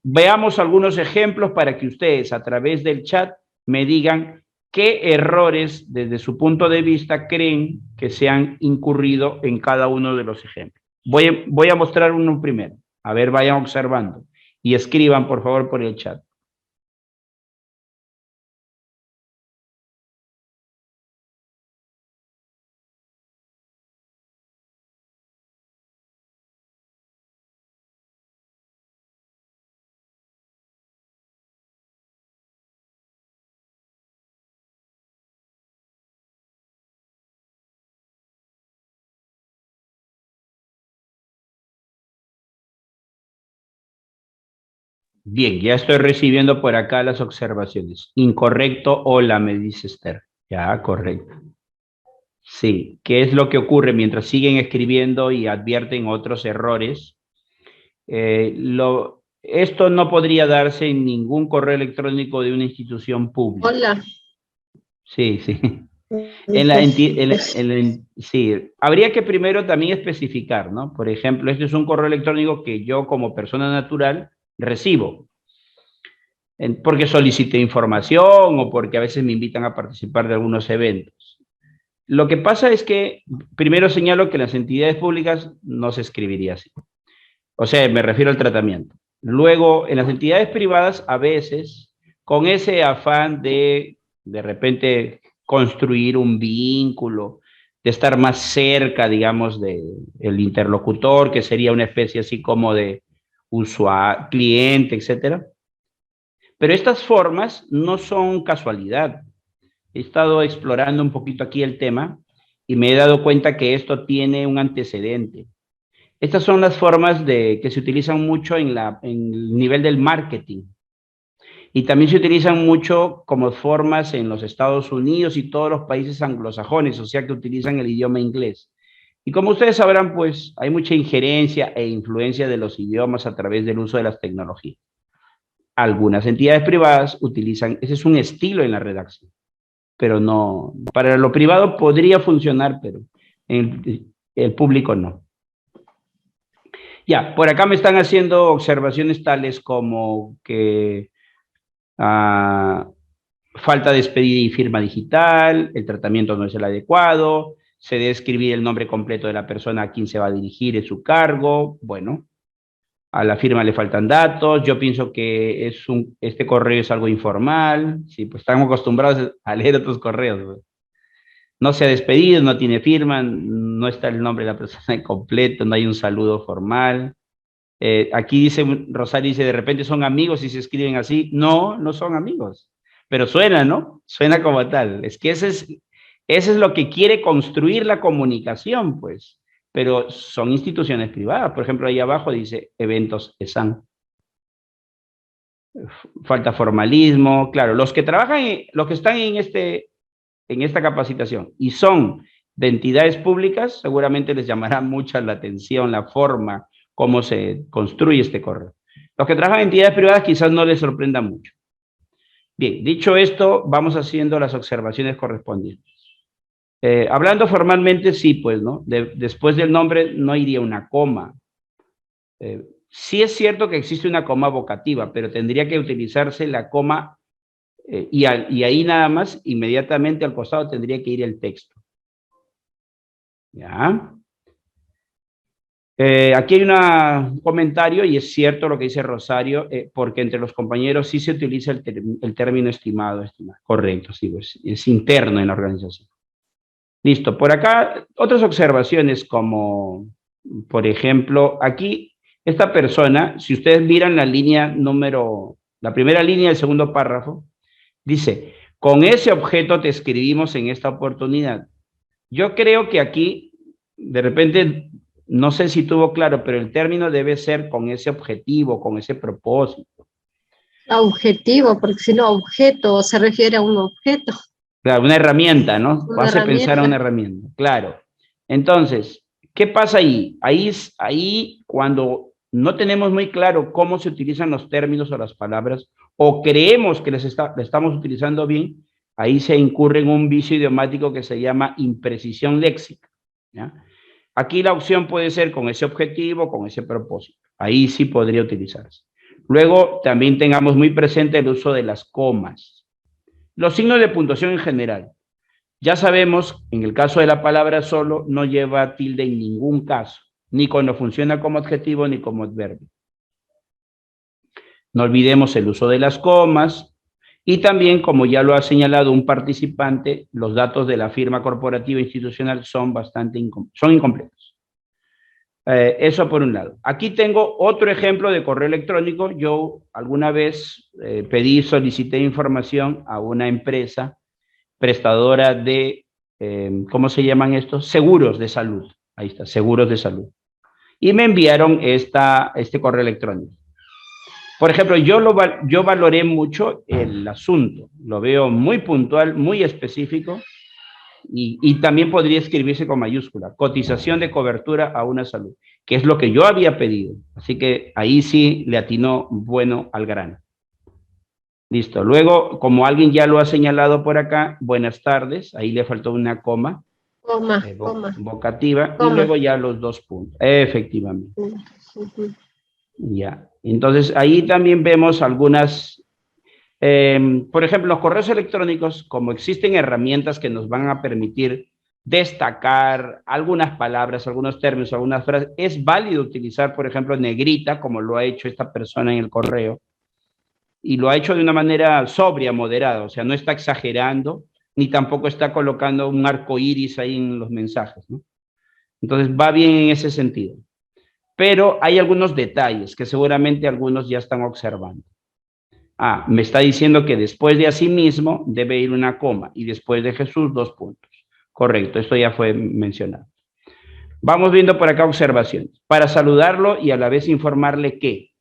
veamos algunos ejemplos para que ustedes a través del chat me digan qué errores desde su punto de vista creen que se han incurrido en cada uno de los ejemplos. Voy a mostrar uno primero. A ver, vayan observando y escriban por favor por el chat. Bien, ya estoy recibiendo por acá las observaciones. Incorrecto, hola, me dice Esther. Ya, correcto. Sí, ¿qué es lo que ocurre mientras siguen escribiendo y advierten otros errores? Esto no podría darse en ningún correo electrónico de una institución pública. Hola. Sí, sí. Sí, habría que primero también especificar, ¿no? Por ejemplo, este es un correo electrónico que yo como persona natural recibo, porque solicité información o porque a veces me invitan a participar de algunos eventos. Lo que pasa es que primero señalo que en las entidades públicas no se escribiría así. O sea, me refiero al tratamiento. Luego, en las entidades privadas, a veces, con ese afán de repente, construir un vínculo, de estar más cerca, digamos, del interlocutor, que sería una especie así como de usuario, cliente, etcétera. Pero estas formas no son casualidad. He estado explorando un poquito aquí el tema y me he dado cuenta que esto tiene un antecedente. Estas son las formas que se utilizan mucho en el nivel del marketing. Y también se utilizan mucho como formas en los Estados Unidos y todos los países anglosajones, o sea que utilizan el idioma inglés. Y como ustedes sabrán, pues hay mucha injerencia e influencia de los idiomas a través del uso de las tecnologías. Algunas entidades privadas utilizan, ese es un estilo en la redacción, pero no, para lo privado podría funcionar, pero en el público no. Ya, por acá me están haciendo observaciones tales como que falta de despedida y firma digital, el tratamiento no es el adecuado, se debe escribir el nombre completo de la persona a quien se va a dirigir en su cargo. Bueno, a la firma le faltan datos. Yo pienso que este correo es algo informal. Sí, pues estamos acostumbrados a leer otros correos, pues. No se ha despedido, no tiene firma, no está el nombre de la persona completo, no hay un saludo formal. Aquí dice, Rosario dice, de repente son amigos y se escriben así. No, no son amigos, pero suena, ¿no? Suena como tal. Es que ese es lo que quiere construir la comunicación, pues. pero son instituciones privadas. Por ejemplo, ahí abajo dice eventos ESAN. Falta formalismo. Claro, los que trabajan, los que están en esta capacitación y son de entidades públicas, seguramente les llamará mucha la atención la forma cómo se construye este correo. Los que trabajan en entidades privadas quizás no les sorprenda mucho. Bien, dicho esto, vamos haciendo las observaciones correspondientes. Hablando formalmente, sí, pues, ¿no? Después del nombre no iría una coma. Sí es cierto que existe una coma vocativa, pero tendría que utilizarse la coma y ahí nada más, inmediatamente al costado tendría que ir el texto. ¿Ya? Aquí hay un comentario y es cierto lo que dice Rosario, porque entre los compañeros sí se utiliza el término estimado. Correcto, sí, pues, es interno en la organización. Listo, por acá otras observaciones como, por ejemplo, aquí esta persona, si ustedes miran la primera línea del segundo párrafo, dice, con ese objeto te escribimos en esta oportunidad. Yo creo que aquí, de repente, no sé si tuvo claro, pero el término debe ser con ese objetivo, con ese propósito. Objetivo, porque si no, objeto se refiere a un objeto. Claro, una herramienta, ¿no? Una Hace herramienta. pensar a una herramienta, claro. Entonces, ¿qué pasa ahí? Ahí cuando no tenemos muy claro cómo se utilizan los términos o las palabras, o creemos que le estamos utilizando bien, ahí se incurre en un vicio idiomático que se llama imprecisión léxica, ¿ya? Aquí la opción puede ser con ese objetivo, con ese propósito. Ahí sí podría utilizarse. Luego, también tengamos muy presente el uso de las comas. Los signos de puntuación en general. Ya sabemos, en el caso de la palabra solo, no lleva tilde en ningún caso, ni cuando funciona como adjetivo ni como adverbio. No olvidemos el uso de las comas y también, como ya lo ha señalado un participante, los datos de la firma corporativa institucional son incompletos. Eso por un lado. Aquí tengo otro ejemplo de correo electrónico. Yo alguna vez solicité información a una empresa prestadora de, ¿cómo se llaman estos? Seguros de salud. Ahí está, seguros de salud. Y me enviaron este correo electrónico. Por ejemplo, yo valoré mucho el asunto. Lo veo muy puntual, muy específico. Y también podría escribirse con mayúscula, cotización de cobertura a una salud, que es lo que yo había pedido. Así que ahí sí le atinó bueno al grano. Listo. Luego, como alguien ya lo ha señalado por acá, buenas tardes, ahí le faltó una coma. Coma. Vocativa, Coma. y luego ya los 2 puntos. Efectivamente. Ya. Entonces, ahí también vemos algunas... por ejemplo, los correos electrónicos, como existen herramientas que nos van a permitir destacar algunas palabras, algunos términos, algunas frases, es válido utilizar, por ejemplo, negrita, como lo ha hecho esta persona en el correo, y lo ha hecho de una manera sobria, moderada, o sea, no está exagerando, ni tampoco está colocando un arco iris ahí en los mensajes, ¿no? Entonces, va bien en ese sentido. Pero hay algunos detalles que seguramente algunos ya están observando. Me está diciendo que después de asimismo debe ir una coma y después de Jesús 2 puntos. Correcto, esto ya fue mencionado. Vamos viendo por acá observaciones. Para saludarlo y a la vez informarle que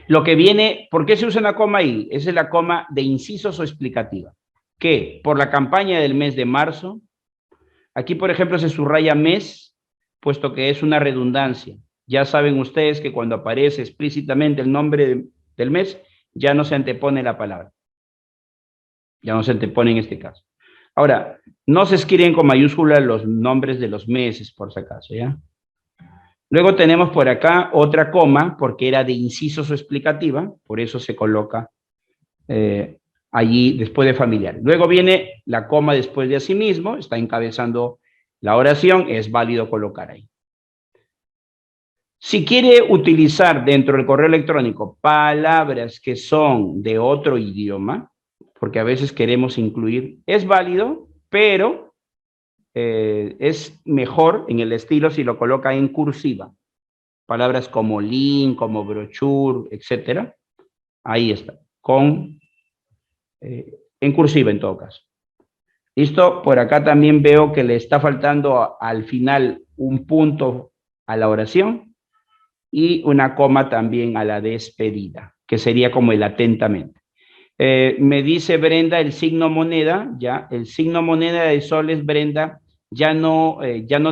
lo que viene, ¿por qué se usa una coma ahí? Esa es la coma de incisos o explicativa. Que por la campaña del mes de marzo, aquí por ejemplo se subraya mes, puesto que es una redundancia. Ya saben ustedes que cuando aparece explícitamente el nombre del mes, ya no se antepone la palabra. Ya no se antepone en este caso. Ahora, no se escriben con mayúsculas los nombres de los meses, por si acaso, ¿ya? Luego tenemos por acá otra coma, porque era de incisos o explicativa, por eso se coloca allí después de familiar. Luego viene la coma después de asimismo, está encabezando la oración, es válido colocar ahí. Si quiere utilizar dentro del correo electrónico palabras que son de otro idioma, porque a veces queremos incluir, es válido, pero es mejor en el estilo si lo coloca en cursiva. Palabras como link, como brochure, etcétera. Ahí está, en cursiva en todo caso. ¿Listo? Por acá también veo que le está faltando al final un punto a la oración y una coma también a la despedida, que sería como el atentamente. Me dice Brenda el signo moneda, ya, el signo moneda de soles, Brenda, ya no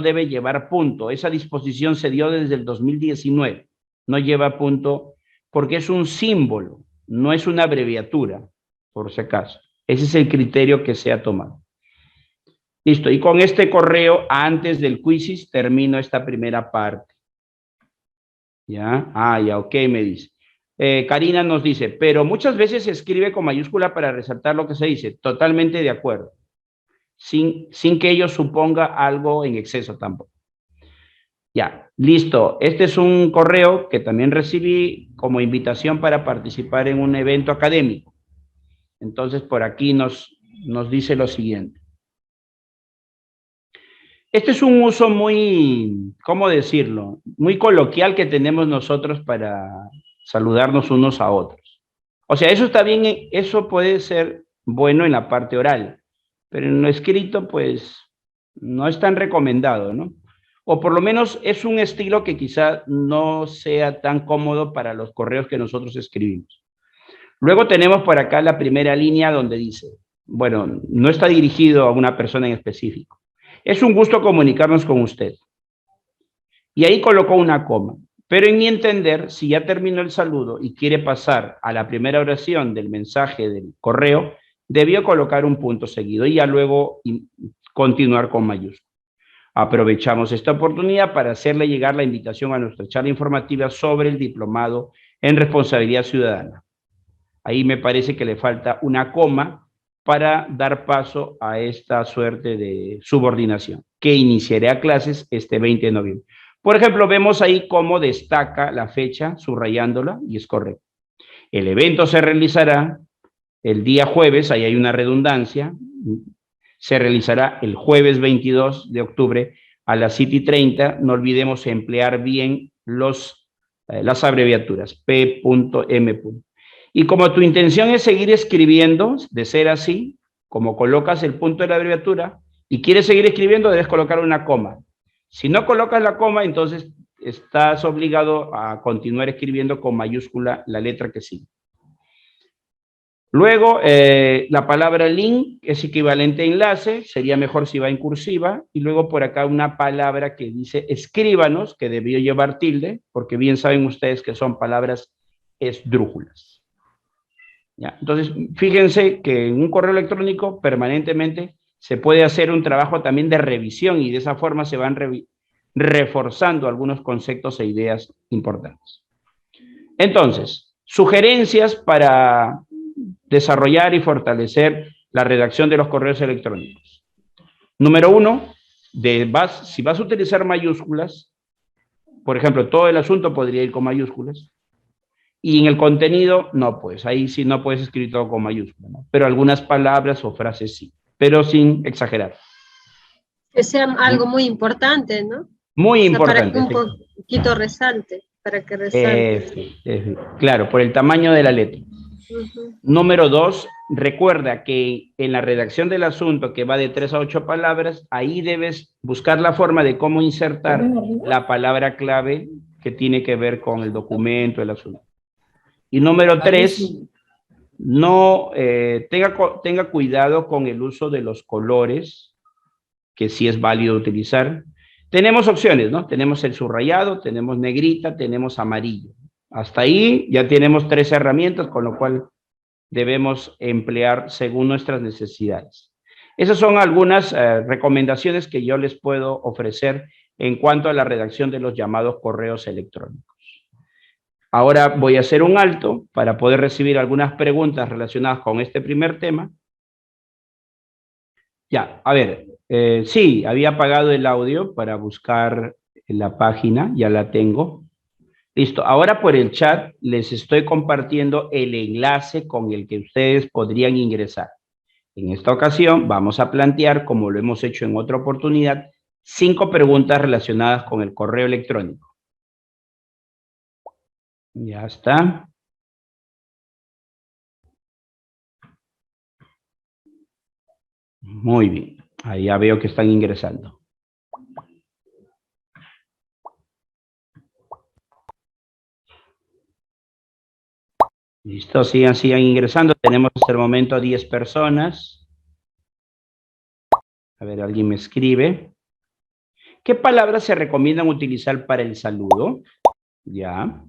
debe llevar punto. Esa disposición se dio desde el 2019. No lleva punto porque es un símbolo, no es una abreviatura, por si acaso. Ese es el criterio que se ha tomado. Listo, y con este correo, antes del quizzes, termino esta primera parte. ¿Ya? Ya, ok, me dice. Karina nos dice, pero muchas veces se escribe con mayúscula para resaltar lo que se dice. Totalmente de acuerdo. Sin que ello suponga algo en exceso tampoco. Ya, listo. Este es un correo que también recibí como invitación para participar en un evento académico. Entonces, por aquí nos dice lo siguiente. Este es un uso muy, ¿cómo decirlo? Muy coloquial que tenemos nosotros para saludarnos unos a otros. O sea, eso está bien, eso puede ser bueno en la parte oral, pero en lo escrito, pues, no es tan recomendado, ¿no? O por lo menos es un estilo que quizá no sea tan cómodo para los correos que nosotros escribimos. Luego tenemos por acá la primera línea donde dice, bueno, no está dirigido a una persona en específico. Es un gusto comunicarnos con usted. Y ahí colocó una coma. Pero en mi entender, si ya terminó el saludo y quiere pasar a la primera oración del mensaje del correo, debió colocar un punto seguido y ya luego continuar con mayúsculas. Aprovechamos esta oportunidad para hacerle llegar la invitación a nuestra charla informativa sobre el diplomado en responsabilidad ciudadana. Ahí me parece que le falta una coma para dar paso a esta suerte de subordinación, que iniciará clases este 20 de noviembre. Por ejemplo, vemos ahí cómo destaca la fecha, subrayándola, y es correcto. El evento se realizará el día jueves, ahí hay una redundancia, se realizará el jueves 22 de octubre a las 7:30. No olvidemos emplear bien las abreviaturas, P.M. Y como tu intención es seguir escribiendo, de ser así, como colocas el punto de la abreviatura y quieres seguir escribiendo, debes colocar una coma. Si no colocas la coma, entonces estás obligado a continuar escribiendo con mayúscula la letra que sigue. Luego, la palabra link es equivalente a enlace, sería mejor si va en cursiva, y luego por acá una palabra que dice escríbanos, que debió llevar tilde, porque bien saben ustedes que son palabras esdrújulas. ¿Ya? Entonces, fíjense que en un correo electrónico permanentemente se puede hacer un trabajo también de revisión y de esa forma se van reforzando algunos conceptos e ideas importantes. Entonces, sugerencias para desarrollar y fortalecer la redacción de los correos electrónicos. Número 1, si vas a utilizar mayúsculas, por ejemplo, todo el asunto podría ir con mayúsculas, y en el contenido, no, pues ahí sí no puedes escribir todo con mayúsculas, ¿no? Pero algunas palabras o frases sí, pero sin exagerar. Que sea algo muy importante, ¿no? Muy O sea, para que importante. un poquito resalte, para que resalte. Claro, por el tamaño de la letra. Ujú. Número 2, recuerda que en la redacción del asunto, que va de 3 a 8 palabras, ahí debes buscar la forma de cómo insertar la palabra clave que tiene que ver con el documento, el asunto. Y número 3, no tenga cuidado con el uso de los colores, que sí es válido utilizar. Tenemos opciones, ¿no? Tenemos el subrayado, tenemos negrita, tenemos amarillo. Hasta ahí ya tenemos 3 herramientas, con lo cual debemos emplear según nuestras necesidades. Esas son algunas recomendaciones que yo les puedo ofrecer en cuanto a la redacción de los llamados correos electrónicos. Ahora voy a hacer un alto para poder recibir algunas preguntas relacionadas con este primer tema. Ya, a ver, sí, había apagado el audio para buscar la página, ya la tengo. Listo, ahora por el chat les estoy compartiendo el enlace con el que ustedes podrían ingresar. En esta ocasión vamos a plantear, como lo hemos hecho en otra oportunidad, 5 preguntas relacionadas con el correo electrónico. Ya está. Muy bien. Ahí ya veo que están ingresando. Listo, sigan ingresando. Tenemos hasta el momento 10 personas. A ver, alguien me escribe. ¿Qué palabras se recomiendan utilizar para el saludo? Ya.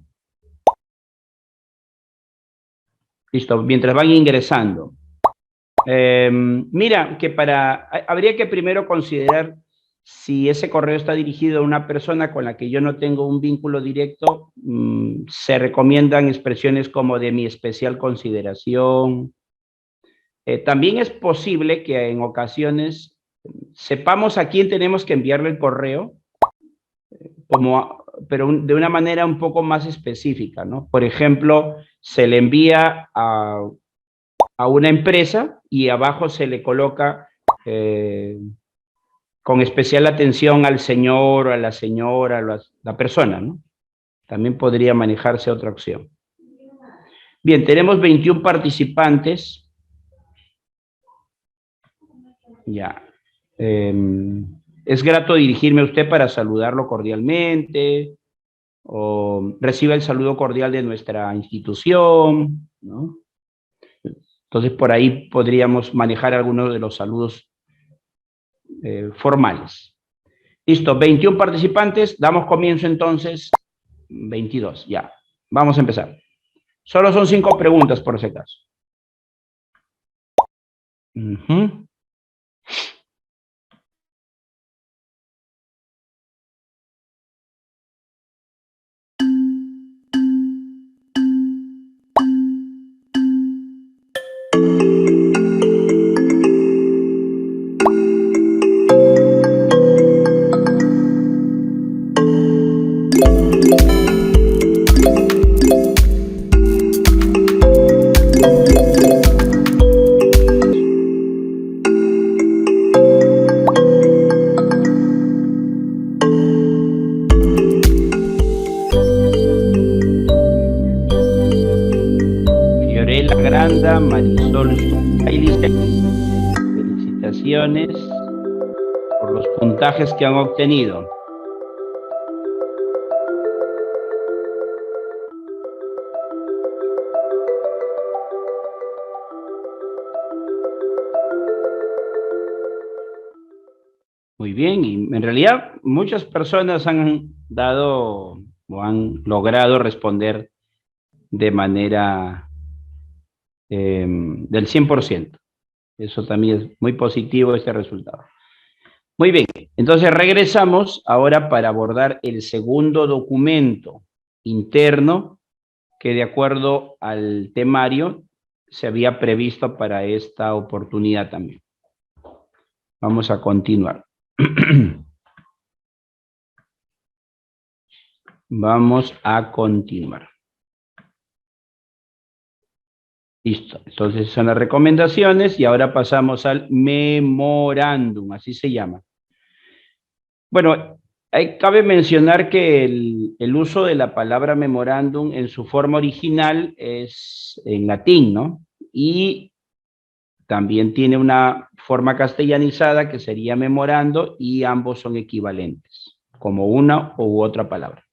Listo, mientras van ingresando. Mira, que habría que primero considerar si ese correo está dirigido a una persona con la que yo no tengo un vínculo directo. Se recomiendan expresiones como de mi especial consideración. También es posible que en ocasiones sepamos a quién tenemos que enviarle el correo, pero de una manera un poco más específica, ¿no? Por ejemplo, se le envía a una empresa y abajo se le coloca con especial atención al señor o a la señora, la persona, ¿no? También podría manejarse otra opción. Bien, tenemos 21 participantes. Ya. Es grato dirigirme a usted para saludarlo cordialmente, o reciba el saludo cordial de nuestra institución, ¿no? Entonces, por ahí podríamos manejar algunos de los saludos formales. Listo, 21 participantes. Damos comienzo entonces. 22, ya. Vamos a empezar. Solo son 5 preguntas, por ese caso. Marisol, ahí dice, felicitaciones por los puntajes que han obtenido. Muy bien, y en realidad muchas personas han dado o han logrado responder de manera del 100%. Eso también es muy positivo, este resultado. Muy bien, entonces regresamos ahora para abordar el segundo documento interno que, de acuerdo al temario, se había previsto para esta oportunidad también. Vamos a continuar. Vamos a continuar. Listo, entonces son las recomendaciones y ahora pasamos al memorándum, así se llama. Bueno, cabe mencionar que el uso de la palabra memorándum en su forma original es en latín, ¿no? Y también tiene una forma castellanizada que sería memorando, y ambos son equivalentes, como una u otra palabra.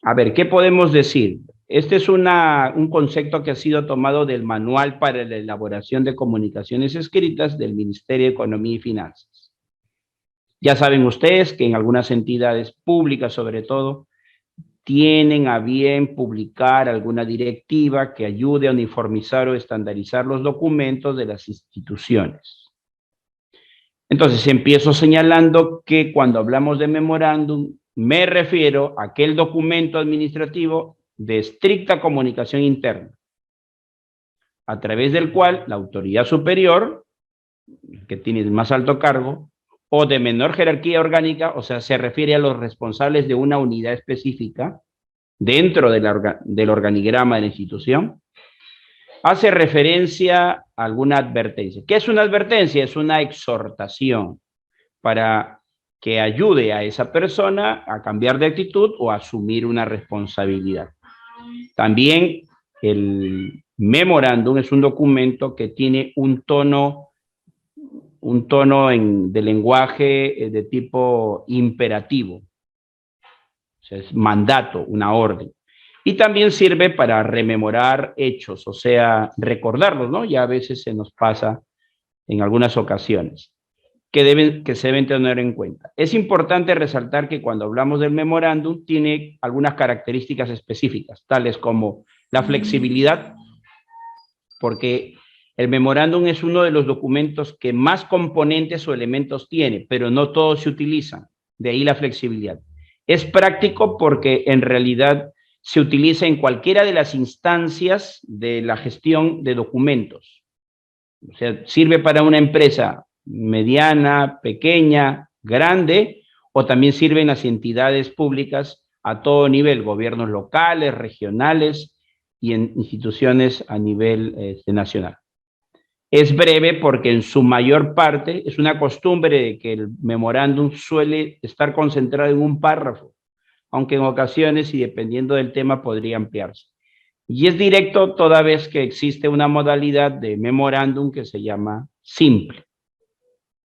A ver, ¿qué podemos decir? Este es un concepto que ha sido tomado del Manual para la Elaboración de Comunicaciones Escritas del Ministerio de Economía y Finanzas. Ya saben ustedes que en algunas entidades públicas, sobre todo, tienen a bien publicar alguna directiva que ayude a uniformizar o estandarizar los documentos de las instituciones. Entonces, empiezo señalando que cuando hablamos de memorándum, me refiero a aquel documento administrativo de estricta comunicación interna, a través del cual la autoridad superior, que tiene el más alto cargo, o de menor jerarquía orgánica, o sea, se refiere a los responsables de una unidad específica dentro del organigrama de la institución, hace referencia a alguna advertencia. ¿Qué es una advertencia? Es una exhortación para que ayude a esa persona a cambiar de actitud o a asumir una responsabilidad. También el memorándum es un documento que tiene un tono un tono de lenguaje de tipo imperativo. O sea, es mandato, una orden. Y también sirve para rememorar hechos, o sea, recordarlos, ¿no? Ya a veces se nos pasa en algunas ocasiones, que se deben tener en cuenta. Es importante resaltar que cuando hablamos del memorándum tiene algunas características específicas, tales como la flexibilidad, porque el memorándum es uno de los documentos que más componentes o elementos tiene, pero no todos se utilizan, de ahí la flexibilidad. Es práctico porque en realidad se utiliza en cualquiera de las instancias de la gestión de documentos. O sea, sirve para una empresa mediana, pequeña, grande, o también sirven las entidades públicas a todo nivel, gobiernos locales, regionales y en instituciones a nivel nacional. Es breve porque en su mayor parte es una costumbre de que el memorándum suele estar concentrado en un párrafo, aunque en ocasiones y dependiendo del tema podría ampliarse. Y es directo toda vez que existe una modalidad de memorándum que se llama simple.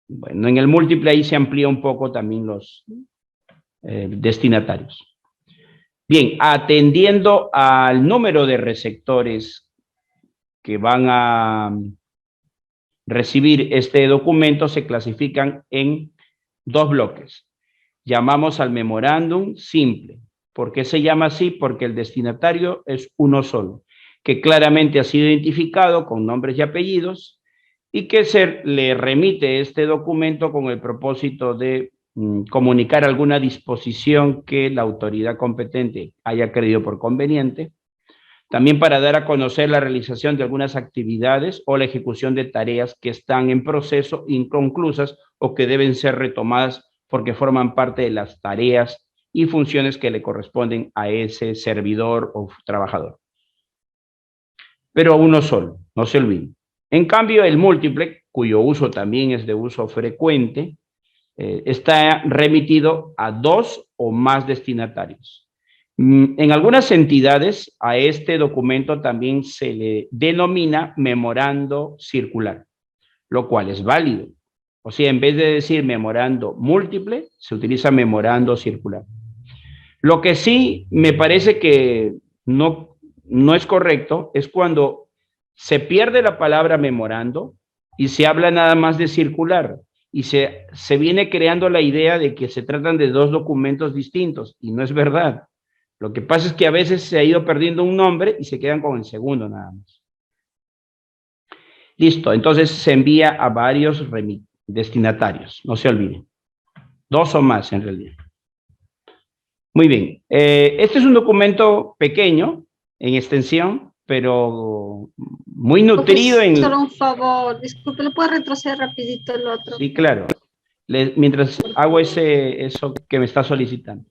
Bueno, en el múltiple ahí se amplía un poco también los destinatarios. Bien, atendiendo al número de receptores que van a recibir este documento, se clasifican en dos bloques. Llamamos al memorándum simple. ¿Por qué se llama así? Porque el destinatario es uno solo, que claramente ha sido identificado con nombres y apellidos y que se le remite este documento con el propósito de comunicar alguna disposición que la autoridad competente haya creído por conveniente, también para dar a conocer la realización de algunas actividades o la ejecución de tareas que están en proceso, inconclusas o que deben ser retomadas porque forman parte de las tareas y funciones que le corresponden a ese servidor o trabajador. Pero uno solo, no se olviden. En cambio, el múltiple, cuyo uso también es de uso frecuente, está remitido a dos o más destinatarios. En algunas entidades a este documento también se le denomina memorando circular, lo cual es válido. O sea, en vez de decir memorando múltiple, se utiliza memorando circular. Lo que sí me parece que no es correcto es cuando se pierde la palabra memorando y se habla nada más de circular y se viene creando la idea de que se tratan de dos documentos distintos y no es verdad. Lo que pasa es que a veces se ha ido perdiendo un nombre y se quedan con el segundo nada más. Listo, entonces se envía a varios destinatarios, no se olviden. Dos o más en realidad. Muy bien, este es un documento pequeño en extensión, pero muy nutrido en... Solo un favor, disculpe, ¿le puede retroceder rapidito el otro? Sí, claro. Mientras hago eso que me está solicitando.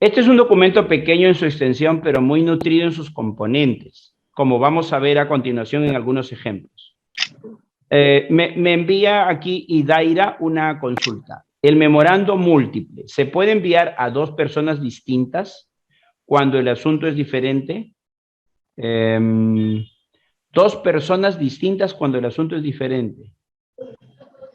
Este es un documento pequeño en su extensión, pero muy nutrido en sus componentes, como vamos a ver a continuación en algunos ejemplos. Me envía aquí Idaira una consulta. El memorando múltiple, ¿se puede enviar a dos personas distintas cuando el asunto es diferente? Dos personas distintas cuando el asunto es diferente.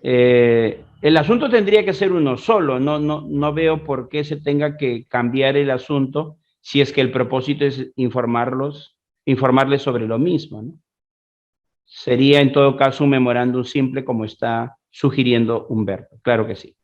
El asunto tendría que ser uno solo, no veo por qué se tenga que cambiar el asunto si es que el propósito es informarles sobre lo mismo, ¿no? Sería en todo caso un memorándum simple como está sugiriendo Humberto, claro que sí.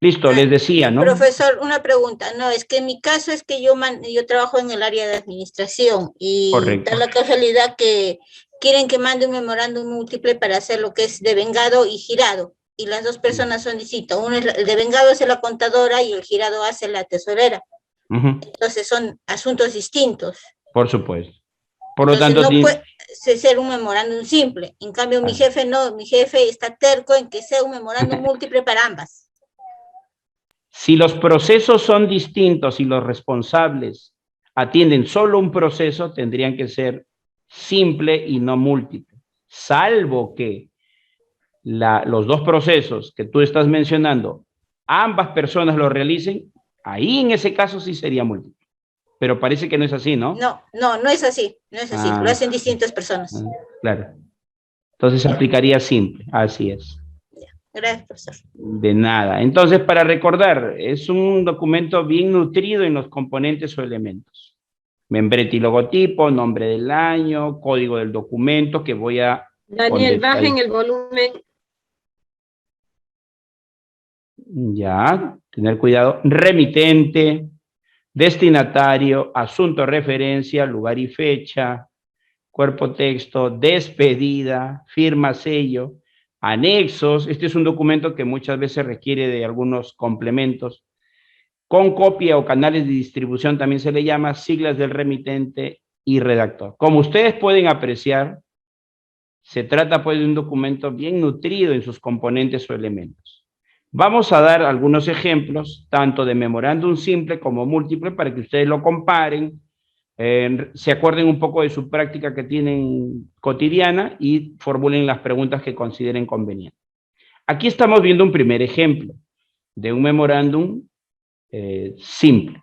Listo, les decía, ¿no? Profesor, una pregunta. No, es que en mi caso es que yo trabajo en el área de administración y Correcto. da la casualidad que quieren que mande un memorándum múltiple para hacer lo que es devengado y girado. Y las dos personas son distintas. El devengado hace la contadora y el girado hace la tesorera. Entonces son asuntos distintos. Por supuesto. Por lo Entonces, tanto, no puede ser un memorándum simple. En cambio, mi jefe no, mi jefe está terco en que sea un memorándum múltiple para ambas. Si los procesos son distintos y los responsables atienden solo un proceso, tendrían que ser simple y no múltiple, salvo que los dos procesos que tú estás mencionando, ambas personas lo realicen, ahí en ese caso sí sería múltiple. Pero parece que no es así, ¿no? No es así, no es así. Lo hacen distintas personas. Claro. Entonces aplicaría simple, así es. Gracias, profesor. De nada. Entonces, para recordar, es un documento bien nutrido en los componentes o elementos. Membrete y logotipo, nombre del año, código del documento que voy a... Daniel, bajen el volumen. Ya, tener cuidado. Remitente, destinatario, asunto referencia, lugar y fecha, cuerpo texto, despedida, firma, sello, anexos. Este es un documento que muchas veces requiere de algunos complementos. Con copia o canales de distribución también se le llama, siglas del remitente y redactor. Como ustedes pueden apreciar, se trata pues de un documento bien nutrido en sus componentes o elementos. Vamos a dar algunos ejemplos, tanto de memorándum simple como múltiple, para que ustedes lo comparen, se acuerden un poco de su práctica que tienen cotidiana y formulen las preguntas que consideren convenientes. Aquí estamos viendo un primer ejemplo de un memorándum simple.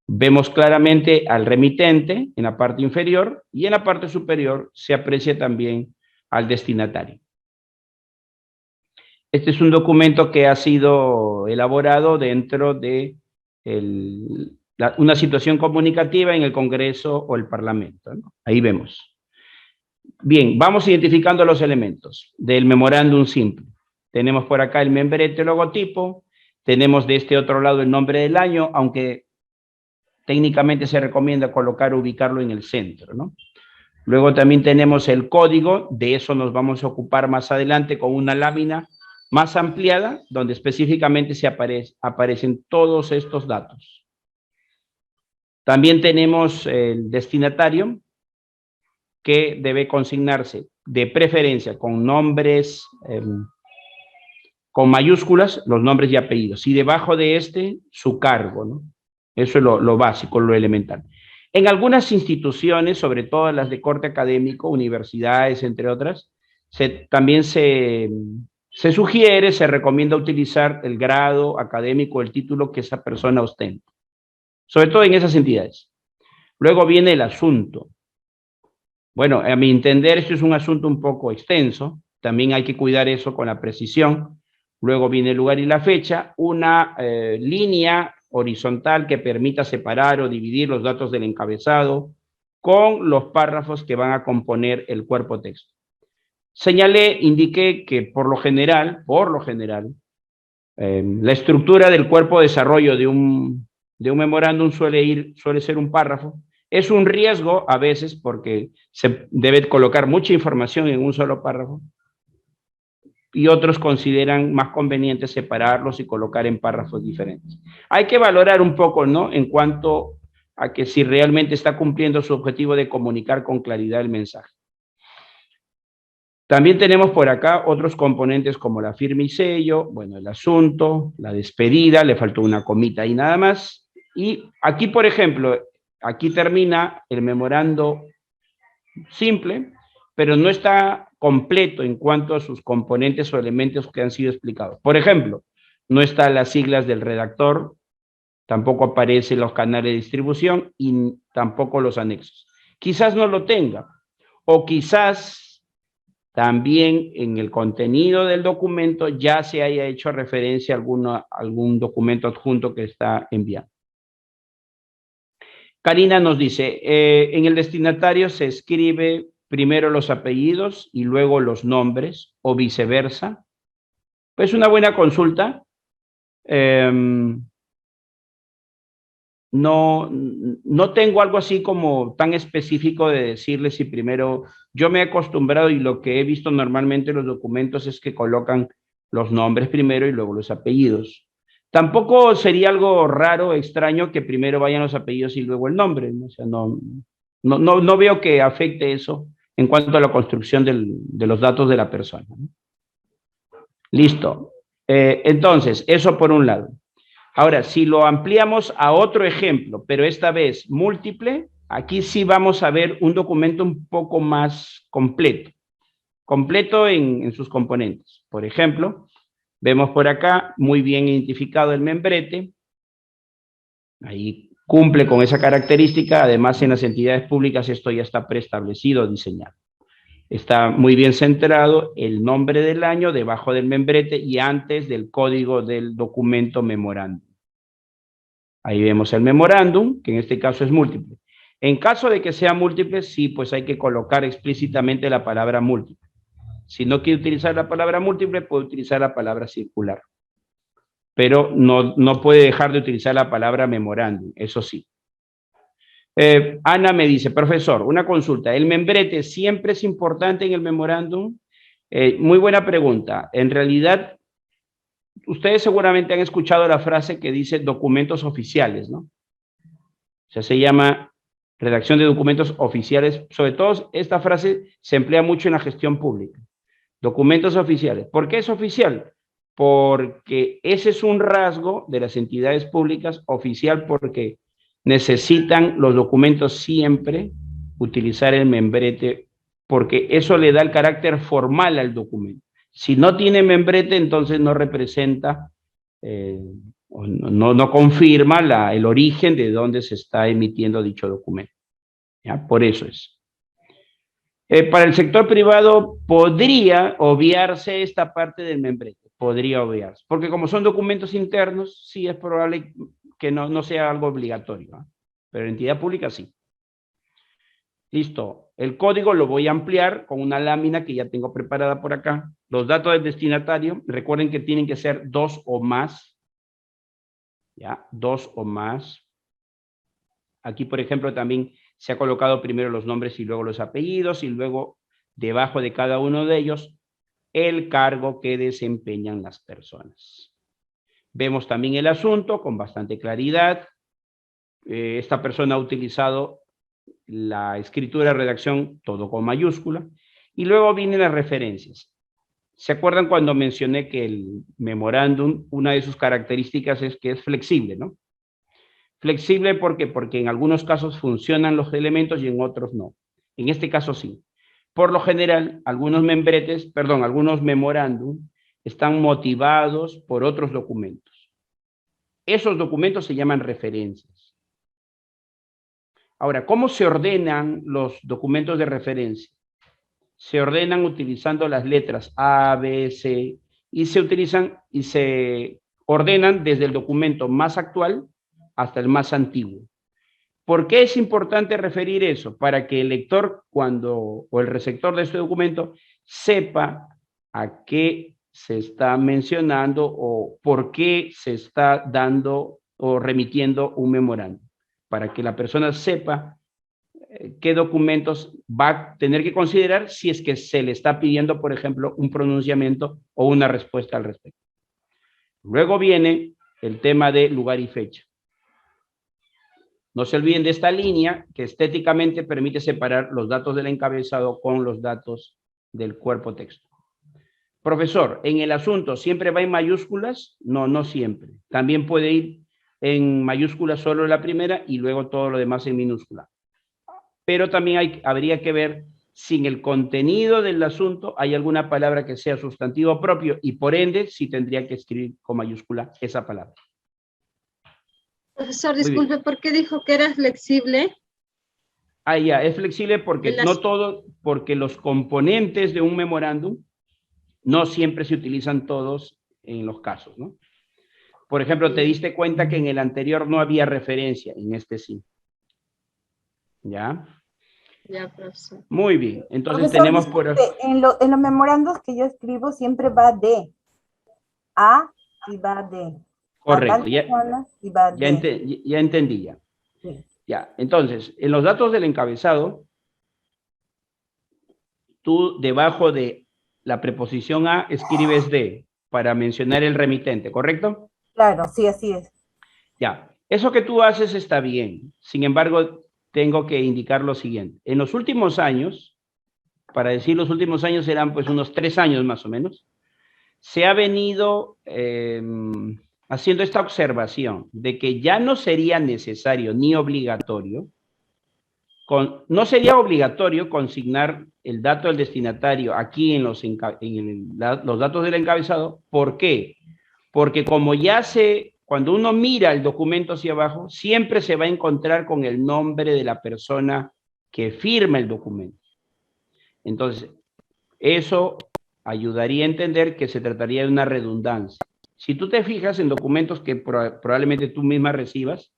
Vemos claramente al remitente en la parte inferior y en la parte superior se aprecia también al destinatario. Este es un documento que ha sido elaborado dentro de una situación comunicativa en el Congreso o el Parlamento, ¿no? Ahí vemos. Bien, vamos identificando los elementos del memorándum simple. Tenemos por acá el membrete, logotipo. Tenemos de este otro lado el nombre del año, aunque técnicamente se recomienda ubicarlo en el centro, ¿no? Luego también tenemos el código, de eso nos vamos a ocupar más adelante con una lámina más ampliada, donde específicamente aparecen todos estos datos. También tenemos el destinatario, que debe consignarse de preferencia con nombres, con mayúsculas, los nombres y apellidos. Y debajo de este, su cargo, ¿no? Eso es lo básico, lo elemental. En algunas instituciones, sobre todo las de corte académico, universidades, entre otras, también se sugiere, se recomienda utilizar el grado académico, el título que esa persona ostenta. Sobre todo en esas entidades. Luego viene el asunto. Bueno, a mi entender, esto es un asunto un poco extenso. También hay que cuidar eso con la precisión. Luego viene el lugar y la fecha. Una línea horizontal que permita separar o dividir los datos del encabezado con los párrafos que van a componer el cuerpo texto. Indiqué que por lo general, la estructura del cuerpo de desarrollo de un memorándum suele ser un párrafo. Es un riesgo a veces porque se debe colocar mucha información en un solo párrafo y otros consideran más conveniente separarlos y colocar en párrafos diferentes. Hay que valorar un poco, ¿no?, en cuanto a que si realmente está cumpliendo su objetivo de comunicar con claridad el mensaje. También tenemos por acá otros componentes como la firma y sello, bueno, el asunto, la despedida, le faltó una comita y nada más. Y aquí, por ejemplo, aquí termina el memorando simple, pero no está completo en cuanto a sus componentes o elementos que han sido explicados. Por ejemplo, no están las siglas del redactor, tampoco aparecen los canales de distribución y tampoco los anexos. Quizás no lo tenga, o quizás también en el contenido del documento ya se haya hecho referencia a algún documento adjunto que está enviando. Karina nos dice, en el destinatario se escribe primero los apellidos y luego los nombres, o viceversa. Pues una buena consulta. No tengo algo así como tan específico de decirle si primero, yo me he acostumbrado y lo que he visto normalmente en los documentos es que colocan los nombres primero y luego los apellidos. Tampoco sería algo raro, extraño que primero vayan los apellidos y luego el nombre, ¿no? O sea, no veo que afecte eso en cuanto a la construcción de los datos de la persona, ¿no? Listo. Entonces, eso por un lado. Ahora, si lo ampliamos a otro ejemplo, pero esta vez múltiple, aquí sí vamos a ver un documento un poco más completo. Completo en sus componentes. Por ejemplo, vemos por acá muy bien identificado el membrete. Ahí cumple con esa característica. Además, en las entidades públicas esto ya está preestablecido, diseñado. Está muy bien centrado el nombre del año debajo del membrete y antes del código del documento memorándum. Ahí vemos el memorándum, que en este caso es múltiple. En caso de que sea múltiple, sí, pues hay que colocar explícitamente la palabra múltiple. Si no quiere utilizar la palabra múltiple, puede utilizar la palabra circular. Pero no puede dejar de utilizar la palabra memorándum, eso sí. Ana me dice, profesor, una consulta, ¿el membrete siempre es importante en el memorándum? Muy buena pregunta. En realidad, ustedes seguramente han escuchado la frase que dice documentos oficiales, ¿no? O sea, se llama redacción de documentos oficiales. Sobre todo, esta frase se emplea mucho en la gestión pública. Documentos oficiales. ¿Por qué es oficial? Porque ese es un rasgo de las entidades públicas, oficial porque necesitan los documentos siempre utilizar el membrete, porque eso le da el carácter formal al documento. Si no tiene membrete, entonces no representa, no confirma el origen de dónde se está emitiendo dicho documento. ¿Ya? Por eso es. Para el sector privado podría obviarse esta parte del membrete, podría obviarse, porque como son documentos internos, sí es probable que no sea algo obligatorio, ¿eh? Pero en entidad pública sí. Listo, el código lo voy a ampliar con una lámina que ya tengo preparada por acá. Los datos del destinatario, recuerden que tienen que ser 2 o más, ¿ya? 2 o más. Aquí, por ejemplo, también se ha colocado primero los nombres y luego los apellidos y luego debajo de cada uno de ellos el cargo que desempeñan las personas. Vemos también el asunto con bastante claridad. Esta persona ha utilizado la escritura de redacción todo con mayúscula y luego vienen las referencias. ¿Se acuerdan cuando mencioné que el memorándum, una de sus características es que es flexible, ¿no? Flexible porque en algunos casos funcionan los elementos y en otros no. En este caso sí. Por lo general, algunos memorándum están motivados por otros documentos. Esos documentos se llaman referencias. Ahora, ¿cómo se ordenan los documentos de referencia? Se ordenan utilizando las letras A, B, C y se ordenan desde el documento más actual hasta el más antiguo. ¿Por qué es importante referir eso? Para que el lector o el receptor de este documento sepa a qué se está mencionando o por qué se está dando o remitiendo un memorándum, para que la persona sepa qué documentos va a tener que considerar si es que se le está pidiendo, por ejemplo, un pronunciamiento o una respuesta al respecto. Luego viene el tema de lugar y fecha. No se olviden de esta línea que estéticamente permite separar los datos del encabezado con los datos del cuerpo texto. Profesor, ¿en el asunto siempre va en mayúsculas? No, no siempre. También puede ir en mayúsculas solo la primera y luego todo lo demás en minúscula. Pero también habría que ver si en el contenido del asunto hay alguna palabra que sea sustantivo propio y por ende sí tendría que escribir con mayúscula esa palabra. Profesor, disculpe, ¿por qué dijo que era flexible? Ya, es flexible porque porque los componentes de un memorándum no siempre se utilizan todos en los casos, ¿no? Por ejemplo, te diste cuenta que en el anterior no había referencia, en este sí. ¿Ya? Ya, profesor. Muy bien, entonces Profesor, tenemos en los memorandos que yo escribo siempre va de A y va de. Correcto, ya entendí ya. Sí. Ya, entonces, en los datos del encabezado, tú debajo de la preposición a escribes de para mencionar el remitente, ¿correcto? Claro, sí, así es. Ya, eso que tú haces está bien. Sin embargo, tengo que indicar lo siguiente. En los últimos años, para decir los últimos años serán pues unos 3 años más o menos, se ha venido haciendo esta observación de que ya no sería necesario ni obligatorio, no sería obligatorio consignar el dato del destinatario aquí en los datos del encabezado. ¿Por qué? Porque como cuando uno mira el documento hacia abajo, siempre se va a encontrar con el nombre de la persona que firma el documento. Entonces, Eso ayudaría a entender que se trataría de una redundancia. Si tú te fijas en documentos que probablemente tú misma recibas,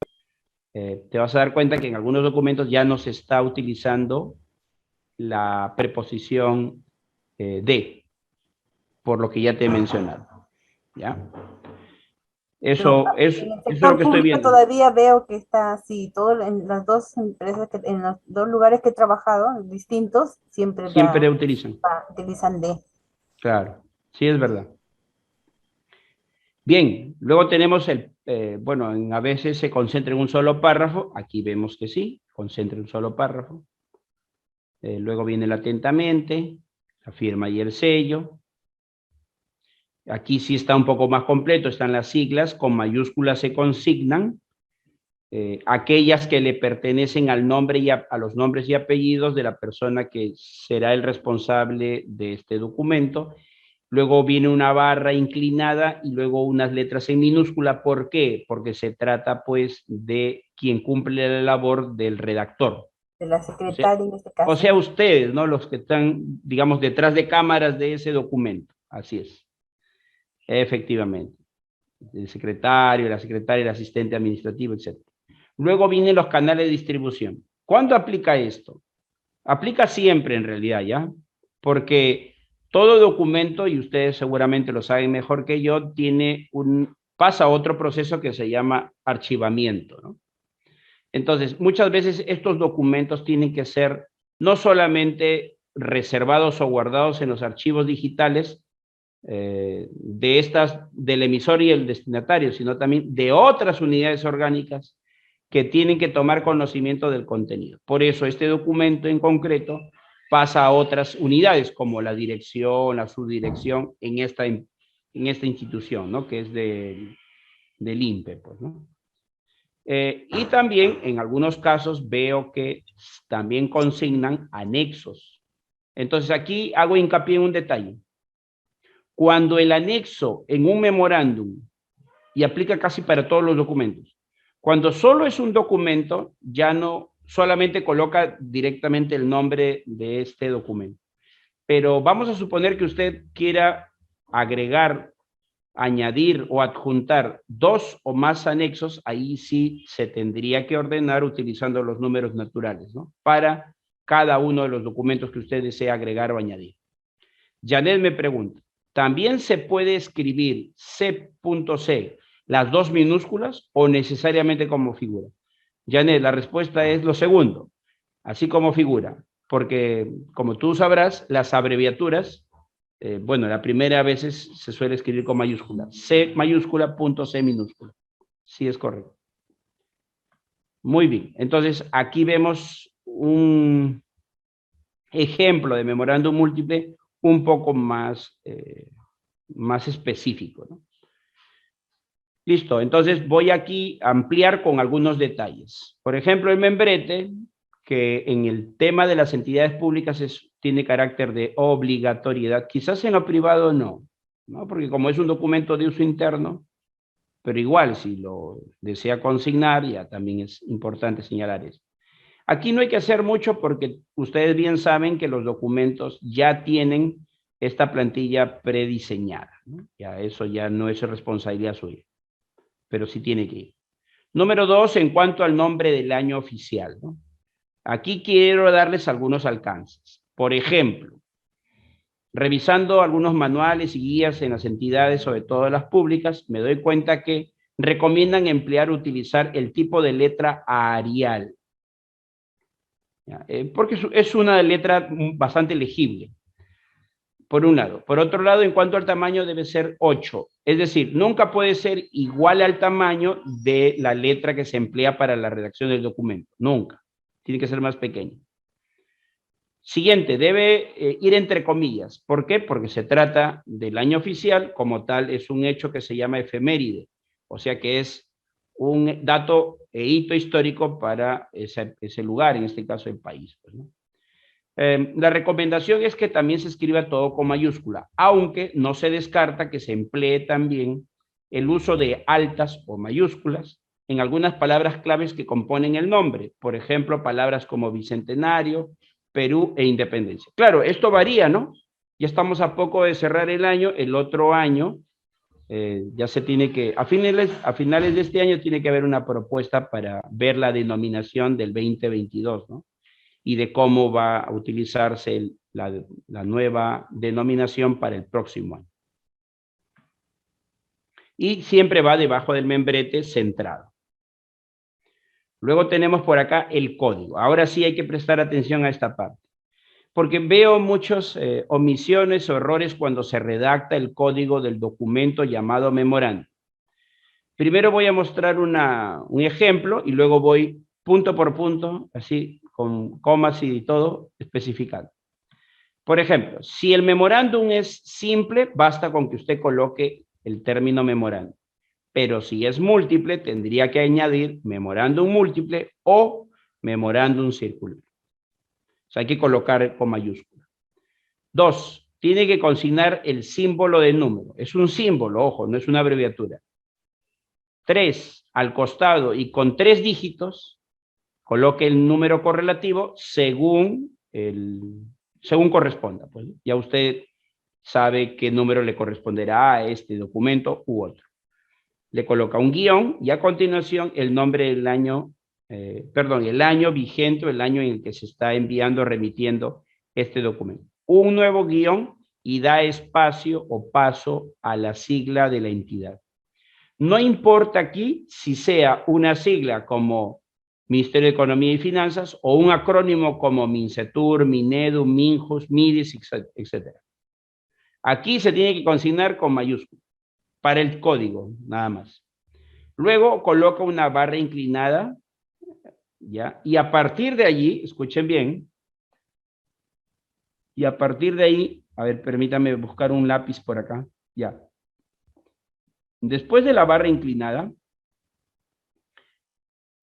te vas a dar cuenta que en algunos documentos ya no se está utilizando la preposición de, por lo que ya te he mencionado. ¿Ya? Eso Pero es en el lo que sector estoy público viendo. todavía veo que está así, todo en las dos empresas, en los dos lugares que he trabajado, distintos, siempre Siempre utilizan. utilizan de. Claro, sí es verdad. Bien, luego tenemos bueno, a veces se concentra en un solo párrafo, aquí vemos que sí, concentra en un solo párrafo. Luego viene el atentamente, la firma y el sello. Aquí sí está un poco más completo, están las siglas, con mayúsculas se consignan, aquellas que le pertenecen al nombre y a los nombres y apellidos de la persona que será el responsable de este documento. Luego viene una barra inclinada y luego unas letras en minúscula. ¿Por qué? Porque se trata, pues, de quien cumple la labor del redactor. De la secretaria en este caso. O sea, ustedes, ¿no? Los que están, digamos, detrás de cámaras de ese documento. Así es. Efectivamente. El secretario, la secretaria, el asistente administrativo, etc. Luego vienen los canales de distribución. ¿Cuándo aplica esto? Aplica siempre, en realidad, ¿ya? Porque todo documento, y ustedes seguramente lo saben mejor que yo, pasa a otro proceso que se llama archivamiento, ¿no? Entonces, muchas veces estos documentos tienen que ser no solamente reservados o guardados en los archivos digitales del emisor y el destinatario, sino también de otras unidades orgánicas que tienen que tomar conocimiento del contenido. Por eso este documento en concreto pasa a otras unidades, como la dirección, la subdirección en esta institución, ¿no? Que es del INPE, pues, ¿no? Y también en algunos casos veo que también consignan anexos. Entonces aquí hago hincapié en un detalle. Cuando el anexo en un memorándum, y aplica casi para todos los documentos, cuando solo es un documento, ya no solamente coloca directamente el nombre de este documento. Pero vamos a suponer que usted quiera agregar, añadir o adjuntar 2 o más anexos, ahí sí se tendría que ordenar utilizando los números naturales, ¿no? Para cada uno de los documentos que usted desea agregar o añadir. Janet me pregunta, ¿también se puede escribir C.C, las 2 minúsculas o necesariamente como figura? Janet, la respuesta es lo segundo, así como figura, porque como tú sabrás, las abreviaturas, bueno, la primera a veces se suele escribir con mayúscula, C mayúscula, punto C minúscula. Sí, es correcto. Muy bien, entonces aquí vemos un ejemplo de memorándum múltiple un poco más específico, ¿no? Listo, entonces voy aquí a ampliar con algunos detalles. Por ejemplo, el membrete, que en el tema de las entidades públicas tiene carácter de obligatoriedad. Quizás en lo privado no, porque como es un documento de uso interno, pero igual si lo desea consignar, ya también es importante señalar eso. Aquí no hay que hacer mucho porque ustedes bien saben que los documentos ya tienen esta plantilla prediseñada, ¿no? Ya eso ya no es responsabilidad suya, pero sí tiene que ir. Número 2, en cuanto al nombre del año oficial, ¿no? Aquí quiero darles algunos alcances. Por ejemplo, revisando algunos manuales y guías en las entidades, sobre todo las públicas, me doy cuenta que recomiendan utilizar el tipo de letra Arial. Porque es una letra bastante legible, por un lado. Por otro lado, en cuanto al tamaño, debe ser 8. Es decir, nunca puede ser igual al tamaño de la letra que se emplea para la redacción del documento. Nunca. Tiene que ser más pequeño. Siguiente, debe ir entre comillas. ¿Por qué? Porque se trata del año oficial, como tal es un hecho que se llama efeméride, o sea que es un dato e hito histórico para ese lugar, en este caso el país, pues, ¿no? La recomendación es que también se escriba todo con mayúscula, aunque no se descarta que se emplee también el uso de altas o mayúsculas en algunas palabras claves que componen el nombre, por ejemplo, palabras como bicentenario, Perú e independencia. Claro, esto varía, ¿no? Ya estamos a poco de cerrar el año, el otro año ya se tiene que, a finales de este año tiene que haber una propuesta para ver la denominación del 2022, ¿no? Y de cómo va a utilizarse la nueva denominación para el próximo año. Y siempre va debajo del membrete centrado. Luego tenemos por acá el código. Ahora sí hay que prestar atención a esta parte, porque veo muchas omisiones o errores cuando se redacta el código del documento llamado memorando. Primero voy a mostrar un ejemplo y luego voy punto por punto, así con comas y todo, especificando. Por ejemplo, si el memorándum es simple, basta con que usted coloque el término memorándum. Pero si es múltiple, tendría que añadir memorándum múltiple o memorándum circular. O sea, hay que colocar con mayúscula. 2, tiene que consignar el símbolo de número. Es un símbolo, ojo, no es una abreviatura. 3, al costado y con 3 dígitos, coloque el número correlativo según corresponda. Pues ya usted sabe qué número le corresponderá a este documento u otro. Le coloca un guión y a continuación el nombre del año, el año vigente, el año en el que se está enviando, remitiendo este documento. Un nuevo guión y da espacio o paso a la sigla de la entidad. No importa aquí si sea una sigla como Ministerio de Economía y Finanzas o un acrónimo como MINCETUR, MINEDU, MINJUS, MIDIS, etc. Aquí se tiene que consignar con mayúscula para el código, nada más. Luego coloca una barra inclinada, ¿ya? Y a partir de allí, escuchen bien, y a partir de ahí, a ver, permítame buscar un lápiz por acá, ya. Después de la barra inclinada,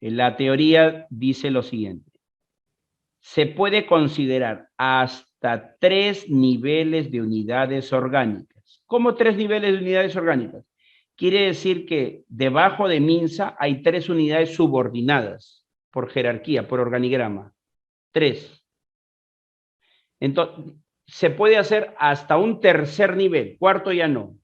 la teoría dice lo siguiente. Se puede considerar hasta 3 niveles de unidades orgánicas. ¿Cómo 3 niveles de unidades orgánicas? Quiere decir que debajo de MINSA hay 3 unidades subordinadas por jerarquía, por organigrama. 3. Entonces, se puede hacer hasta un tercer nivel, cuarto ya no.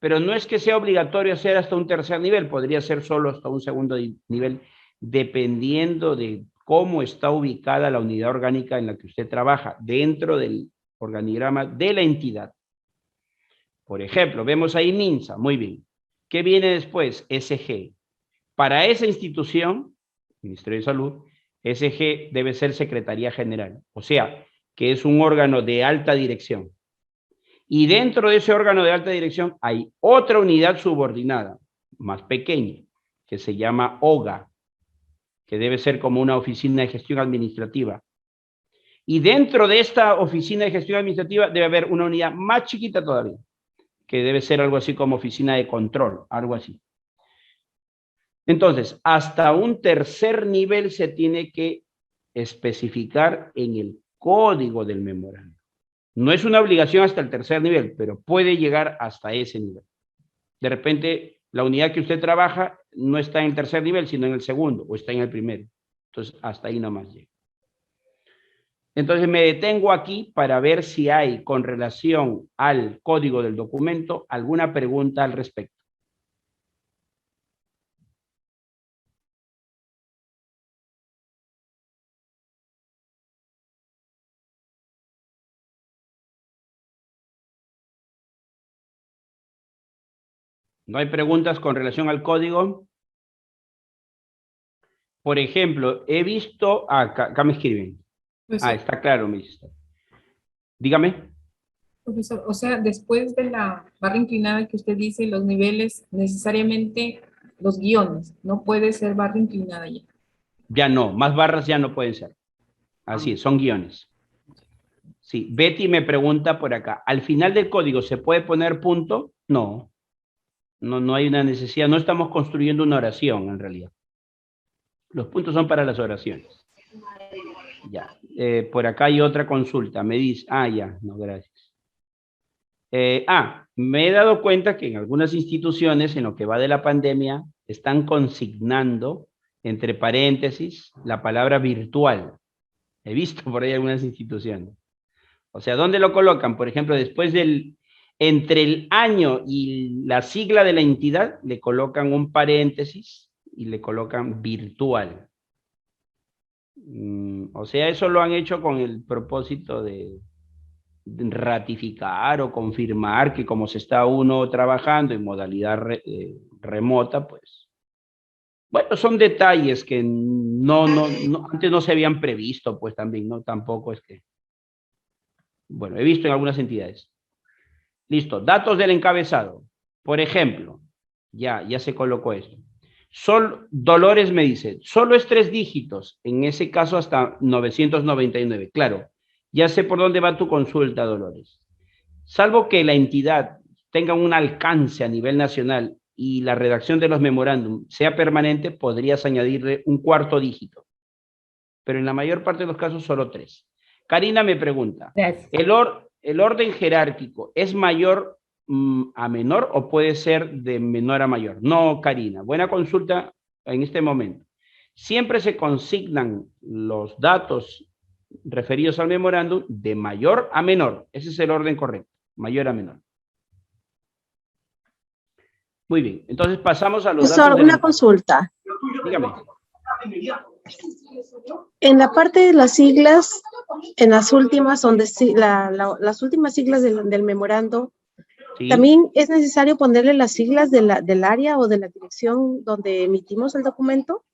Pero no es que sea obligatorio hacer hasta un tercer nivel, podría ser solo hasta un segundo nivel, dependiendo de cómo está ubicada la unidad orgánica en la que usted trabaja dentro del organigrama de la entidad. Por ejemplo, vemos ahí MINSA, muy bien. ¿Qué viene después? SG. Para esa institución, Ministerio de Salud, SG debe ser Secretaría General, o sea, que es un órgano de alta dirección. Y dentro de ese órgano de alta dirección hay otra unidad subordinada, más pequeña, que se llama OGA, que debe ser como una oficina de gestión administrativa. Y dentro de esta oficina de gestión administrativa debe haber una unidad más chiquita todavía, que debe ser algo así como oficina de control, algo así. Entonces, hasta un tercer nivel se tiene que especificar en el código del memorando. No es una obligación hasta el tercer nivel, pero puede llegar hasta ese nivel. De repente, la unidad que usted trabaja no está en el tercer nivel, sino en el segundo, o está en el primero. Entonces, hasta ahí nomás llega. Entonces, me detengo aquí para ver si hay, con relación al código del documento, alguna pregunta al respecto. ¿No hay preguntas con relación al código? Por ejemplo, he visto... acá me escriben. Profesor, Está claro, me dice. Dígame. profesor, o sea, después de la barra inclinada que usted dice, los niveles, necesariamente los guiones, no puede ser barra inclinada ya. Ya no, más barras ya no pueden ser. Así es, son guiones. Sí, Betty me pregunta por acá, ¿al final del código se puede poner punto? No, no hay una necesidad, no estamos construyendo una oración en realidad. Los puntos son para las oraciones. Ya, por acá hay otra consulta, me dice, ya, no, gracias. Me he dado cuenta que en algunas instituciones, en lo que va de la pandemia, están consignando, entre paréntesis, la palabra virtual. He visto por ahí algunas instituciones. O sea, ¿dónde lo colocan? Por ejemplo, entre el año y la sigla de la entidad, le colocan un paréntesis y le colocan virtual. O sea, eso lo han hecho con el propósito de ratificar o confirmar que como se está uno trabajando en modalidad remota, pues, bueno, son detalles que antes no se habían previsto, pues también, ¿no? Tampoco es que, bueno, he visto en algunas entidades. Listo, datos del encabezado. Por ejemplo, ya se colocó esto. Dolores me dice, solo es 3 dígitos, en ese caso hasta 999. Claro, ya sé por dónde va tu consulta, Dolores. Salvo que la entidad tenga un alcance a nivel nacional y la redacción de los memorándum sea permanente, podrías añadirle un 4 dígito. Pero en la mayor parte de los casos solo 3. Karina me pregunta, Gracias. ¿el orden jerárquico es mayor a menor o puede ser de menor a mayor? No, Karina, buena consulta en este momento. Siempre se consignan los datos referidos al memorándum de mayor a menor. Ese es el orden correcto, mayor a menor. Muy bien, entonces pasamos a los Profesor, datos. una consulta. Dígame. En la parte de las siglas, en las últimas, las últimas siglas del memorando, Sí. ¿también es necesario ponerle las siglas del área o de la dirección donde emitimos el documento?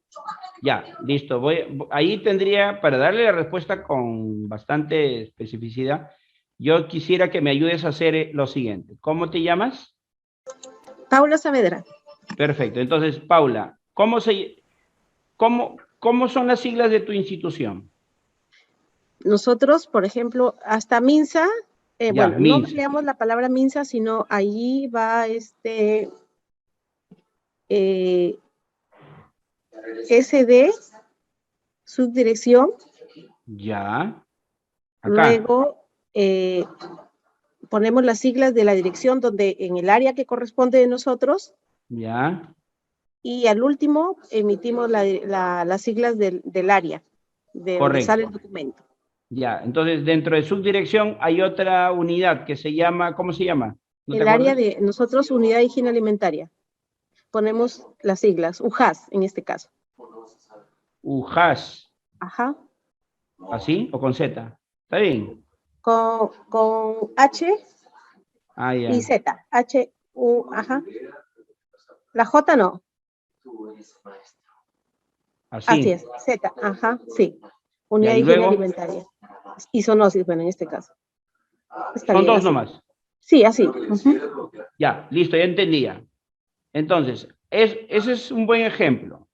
Ya, listo. Ahí tendría, para darle la respuesta con bastante especificidad, yo quisiera que me ayudes a hacer lo siguiente. ¿Cómo te llamas? Paula Saavedra. Perfecto. Entonces, Paula, ¿cómo son las siglas de tu institución? Nosotros, por ejemplo, hasta MINSA, Ya, bueno, no MINSA. empleamos la palabra MINSA, sino ahí va SD, subdirección. Ya. Acá. Luego ponemos las siglas de la dirección donde en el área que corresponde de nosotros. Ya. Y al último emitimos las siglas del área de donde Correcto. sale el documento. Ya, entonces dentro de subdirección hay otra unidad que se llama, ¿cómo se llama? ¿No te El área acuerdas? de nosotros, Unidad de Higiene Alimentaria. Ponemos las siglas, UJAS en este caso. UJAS. Ajá. ¿Así o con Z? ¿Está bien? Con H Ah, ya. y Z. H, U, ajá. La J no. Así. Así es, Z, ajá, sí. Unidad Ya, de y Higiene luego Alimentaria. Y zoonosis, bueno, en este caso. Está son bien, dos así. nomás. Sí, así. Ujú. Ya, listo, ya entendía. Entonces, ese es un buen ejemplo.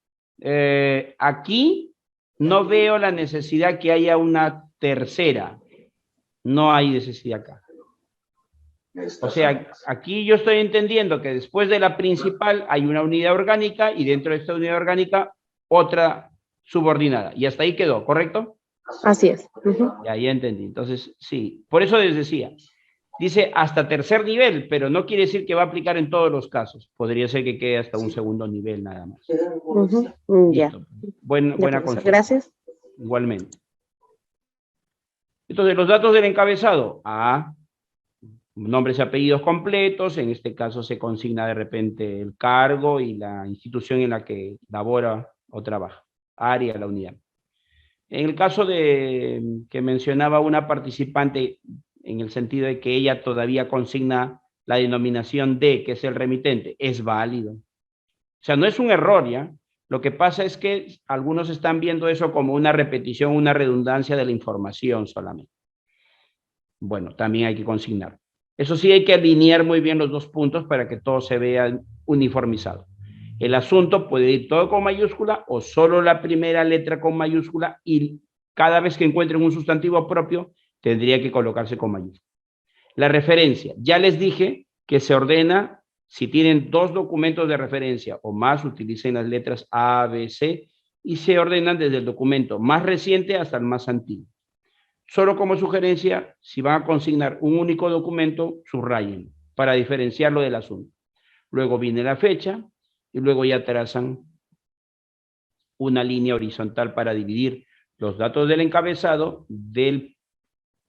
Aquí no veo la necesidad que haya una tercera. No hay necesidad acá. O sea, aquí yo estoy entendiendo que después de la principal hay una unidad orgánica y dentro de esta unidad orgánica otra subordinada. Y hasta ahí quedó, ¿correcto? Así es. Ujú. Ya entendí. Entonces, sí. Por eso les decía. Dice hasta tercer nivel, pero no quiere decir que va a aplicar en todos los casos. Podría ser que quede hasta un segundo nivel nada más. Ujú. Ya. Listo. Buena profesor. consulta. Gracias. Igualmente. Entonces, los datos del encabezado. Nombres y apellidos completos. En este caso se consigna de repente el cargo y la institución en la que labora o trabaja. Área, la unidad. En el caso de que mencionaba una participante, en el sentido de que ella todavía consigna la denominación de, que es el remitente, es válido. O sea, no es un error, ¿ya? Lo que pasa es que algunos están viendo eso como una repetición, una redundancia de la información solamente. Bueno, también hay que consignar. Eso sí, hay que alinear muy bien los dos puntos para que todo se vea uniformizado. El asunto puede ir todo con mayúscula o solo la primera letra con mayúscula y cada vez que encuentren un sustantivo propio tendría que colocarse con mayúscula. La referencia, ya les dije que se ordena, si tienen 2 documentos de referencia o más, utilicen las letras A, B, C y se ordenan desde el documento más reciente hasta el más antiguo. Solo como sugerencia, si van a consignar un único documento, subrayen para diferenciarlo del asunto. Luego viene la fecha y luego ya trazan una línea horizontal para dividir los datos del encabezado del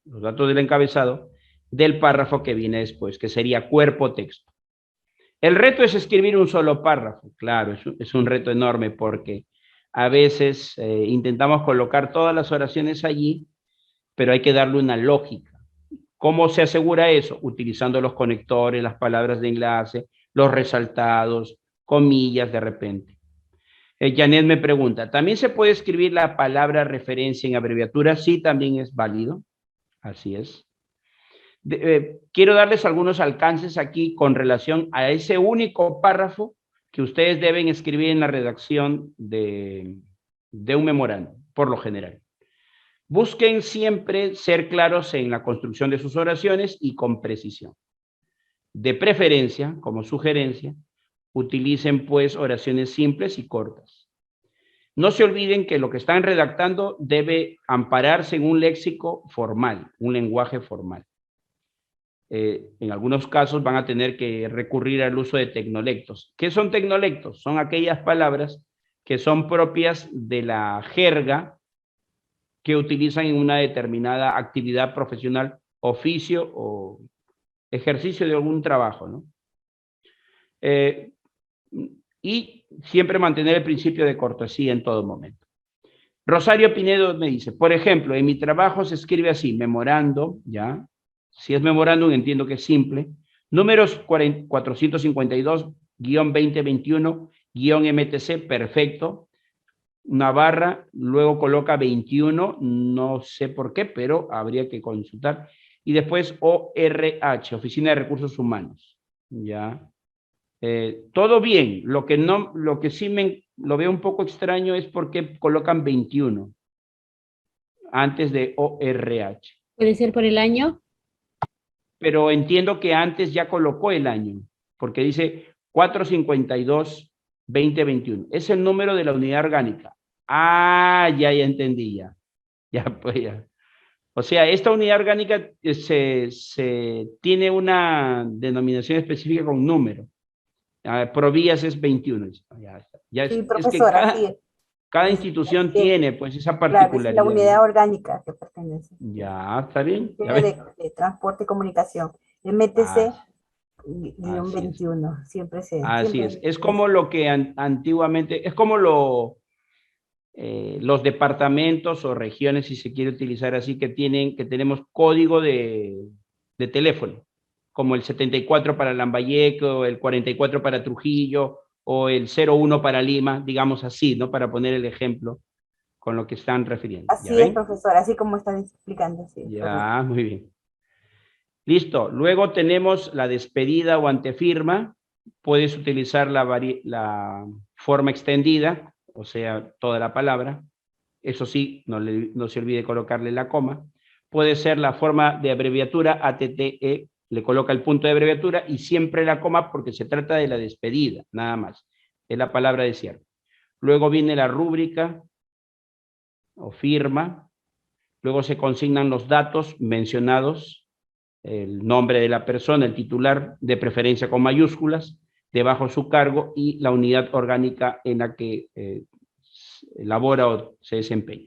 los datos del encabezado, del párrafo que viene después, que sería cuerpo texto. El reto es escribir un solo párrafo. Claro, es un reto enorme porque a veces intentamos colocar todas las oraciones allí, pero hay que darle una lógica. ¿Cómo se asegura eso? Utilizando los conectores, las palabras de enlace, los resaltados, comillas de repente. Janet me pregunta, ¿también se puede escribir la palabra referencia en abreviatura? Sí, también es válido. Así es. Quiero darles algunos alcances aquí con relación a ese único párrafo que ustedes deben escribir en la redacción de un memorando, por lo general. Busquen siempre ser claros en la construcción de sus oraciones y con precisión. De preferencia, como sugerencia, utilicen pues oraciones simples y cortas. No se olviden que lo que están redactando debe ampararse en un léxico formal, un lenguaje formal. En algunos casos van a tener que recurrir al uso de tecnolectos. ¿Qué son tecnolectos? Son aquellas palabras que son propias de la jerga que utilizan en una determinada actividad profesional, oficio o ejercicio de algún trabajo, ¿no? Y siempre mantener el principio de cortesía en todo momento. Rosario Pinedo me dice, por ejemplo, en mi trabajo se escribe así, memorando, ¿ya? Si es memorándum, entiendo que es simple. Números 452-2021-MTC, perfecto. Una barra, luego coloca 21, no sé por qué, pero habría que consultar. Y después ORH, Oficina de Recursos Humanos. ¿Ya? Todo bien. Lo que sí lo veo un poco extraño es por qué colocan 21 antes de ORH. ¿Puede ser por el año? Pero entiendo que antes ya colocó el año, porque dice 452-2021. Es el número de la unidad orgánica. Ah, ya entendí ya. Ya, pues ya. O sea, esta unidad orgánica tiene una denominación específica con número. Provías es 21. Ya Sí, es que profesora, sí. cada institución tiene pues esa Claro, particularidad. es la unidad orgánica que pertenece. Ya, está bien. Ya De transporte y comunicación. MTC así 21, siempre se... Así siempre es como lo que antiguamente, es como los departamentos o regiones, si se quiere utilizar así, que tenemos código de teléfono, como el 74 para Lambayeque, o el 44 para Trujillo, o el 01 para Lima, digamos así, ¿no? Para poner el ejemplo con lo que están refiriendo. Así es, profesor, así como están explicando. Sí, ya, muy bien. Listo. Luego tenemos la despedida o antefirma. Puedes utilizar la forma extendida, o sea, toda la palabra. Eso sí, no se olvide colocarle la coma. Puede ser la forma de abreviatura, ATTE, le coloca el punto de abreviatura y siempre la coma porque se trata de la despedida, nada más. Es la palabra de cierre. Luego viene la rúbrica o firma. Luego se consignan los datos mencionados, el nombre de la persona, el titular, de preferencia con mayúsculas, debajo su cargo y la unidad orgánica en la que labora o se desempeña.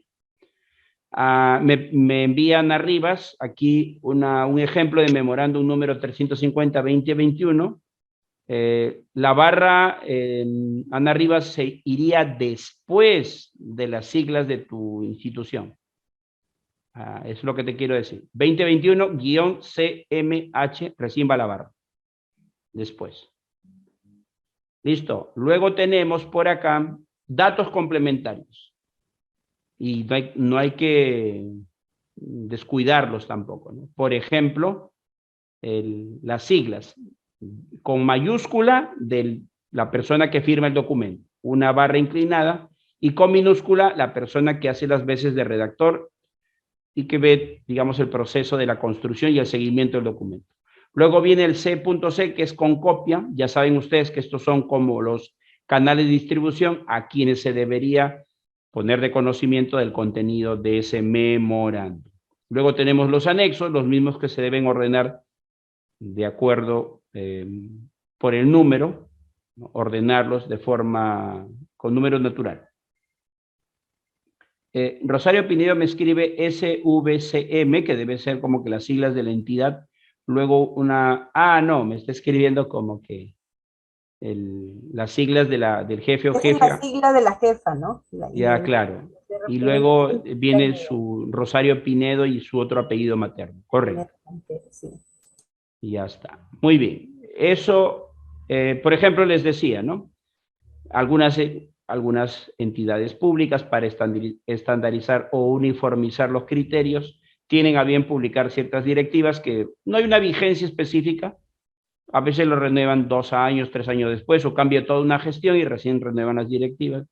Me envían arriba aquí un ejemplo de memorándum número 350-2021. La barra Ana Rivas se iría después de las siglas de tu institución. Es lo que te quiero decir. 2021-CMH, recién va la barra. Después. Listo. Luego tenemos por acá datos complementarios. Y no hay que descuidarlos tampoco, ¿no? Por ejemplo, las siglas. Con mayúscula de la persona que firma el documento. Una barra inclinada. Y con minúscula la persona que hace las veces de redactor y que ve, digamos, el proceso de la construcción y el seguimiento del documento. Luego viene el C.C, que es con copia. Ya saben ustedes que estos son como los canales de distribución a quienes se debería poner de conocimiento del contenido de ese memorando. Luego tenemos los anexos, los mismos que se deben ordenar de acuerdo por el número, ¿no? Ordenarlos de forma con número natural. Rosario Pinedo me escribe SVCM, que debe ser como que las siglas de la entidad. Luego una... Ah, no, me está escribiendo como que las siglas del jefe o Esa es jefa. la sigla de la jefa, ¿no? Ya, claro. Y luego viene su Rosario Pinedo y su otro apellido materno. Correcto. Sí. Y ya está. Muy bien. Eso, por ejemplo, les decía, ¿no? Algunas entidades públicas para estandarizar o uniformizar los criterios tienen a bien publicar ciertas directivas que no hay una vigencia específica. A veces lo renuevan 2 años, 3 años después, o cambia toda una gestión y recién renuevan las directivas.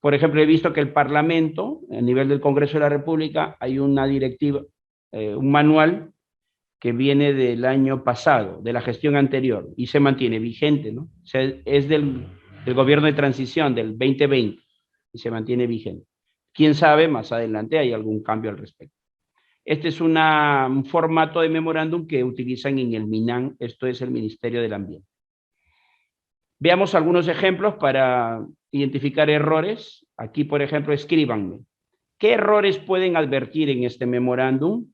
Por ejemplo, he visto que el Parlamento, a nivel del Congreso de la República, hay una directiva, un manual que viene del año pasado, de la gestión anterior, y se mantiene vigente, ¿no? O sea, es del gobierno de transición del 2020, y se mantiene vigente. Quién sabe, más adelante hay algún cambio al respecto. Este es un formato de memorándum que utilizan en el MINAN, esto es el Ministerio del Ambiente. Veamos algunos ejemplos para identificar errores. Aquí, por ejemplo, escríbanme. ¿Qué errores pueden advertir en este memorándum?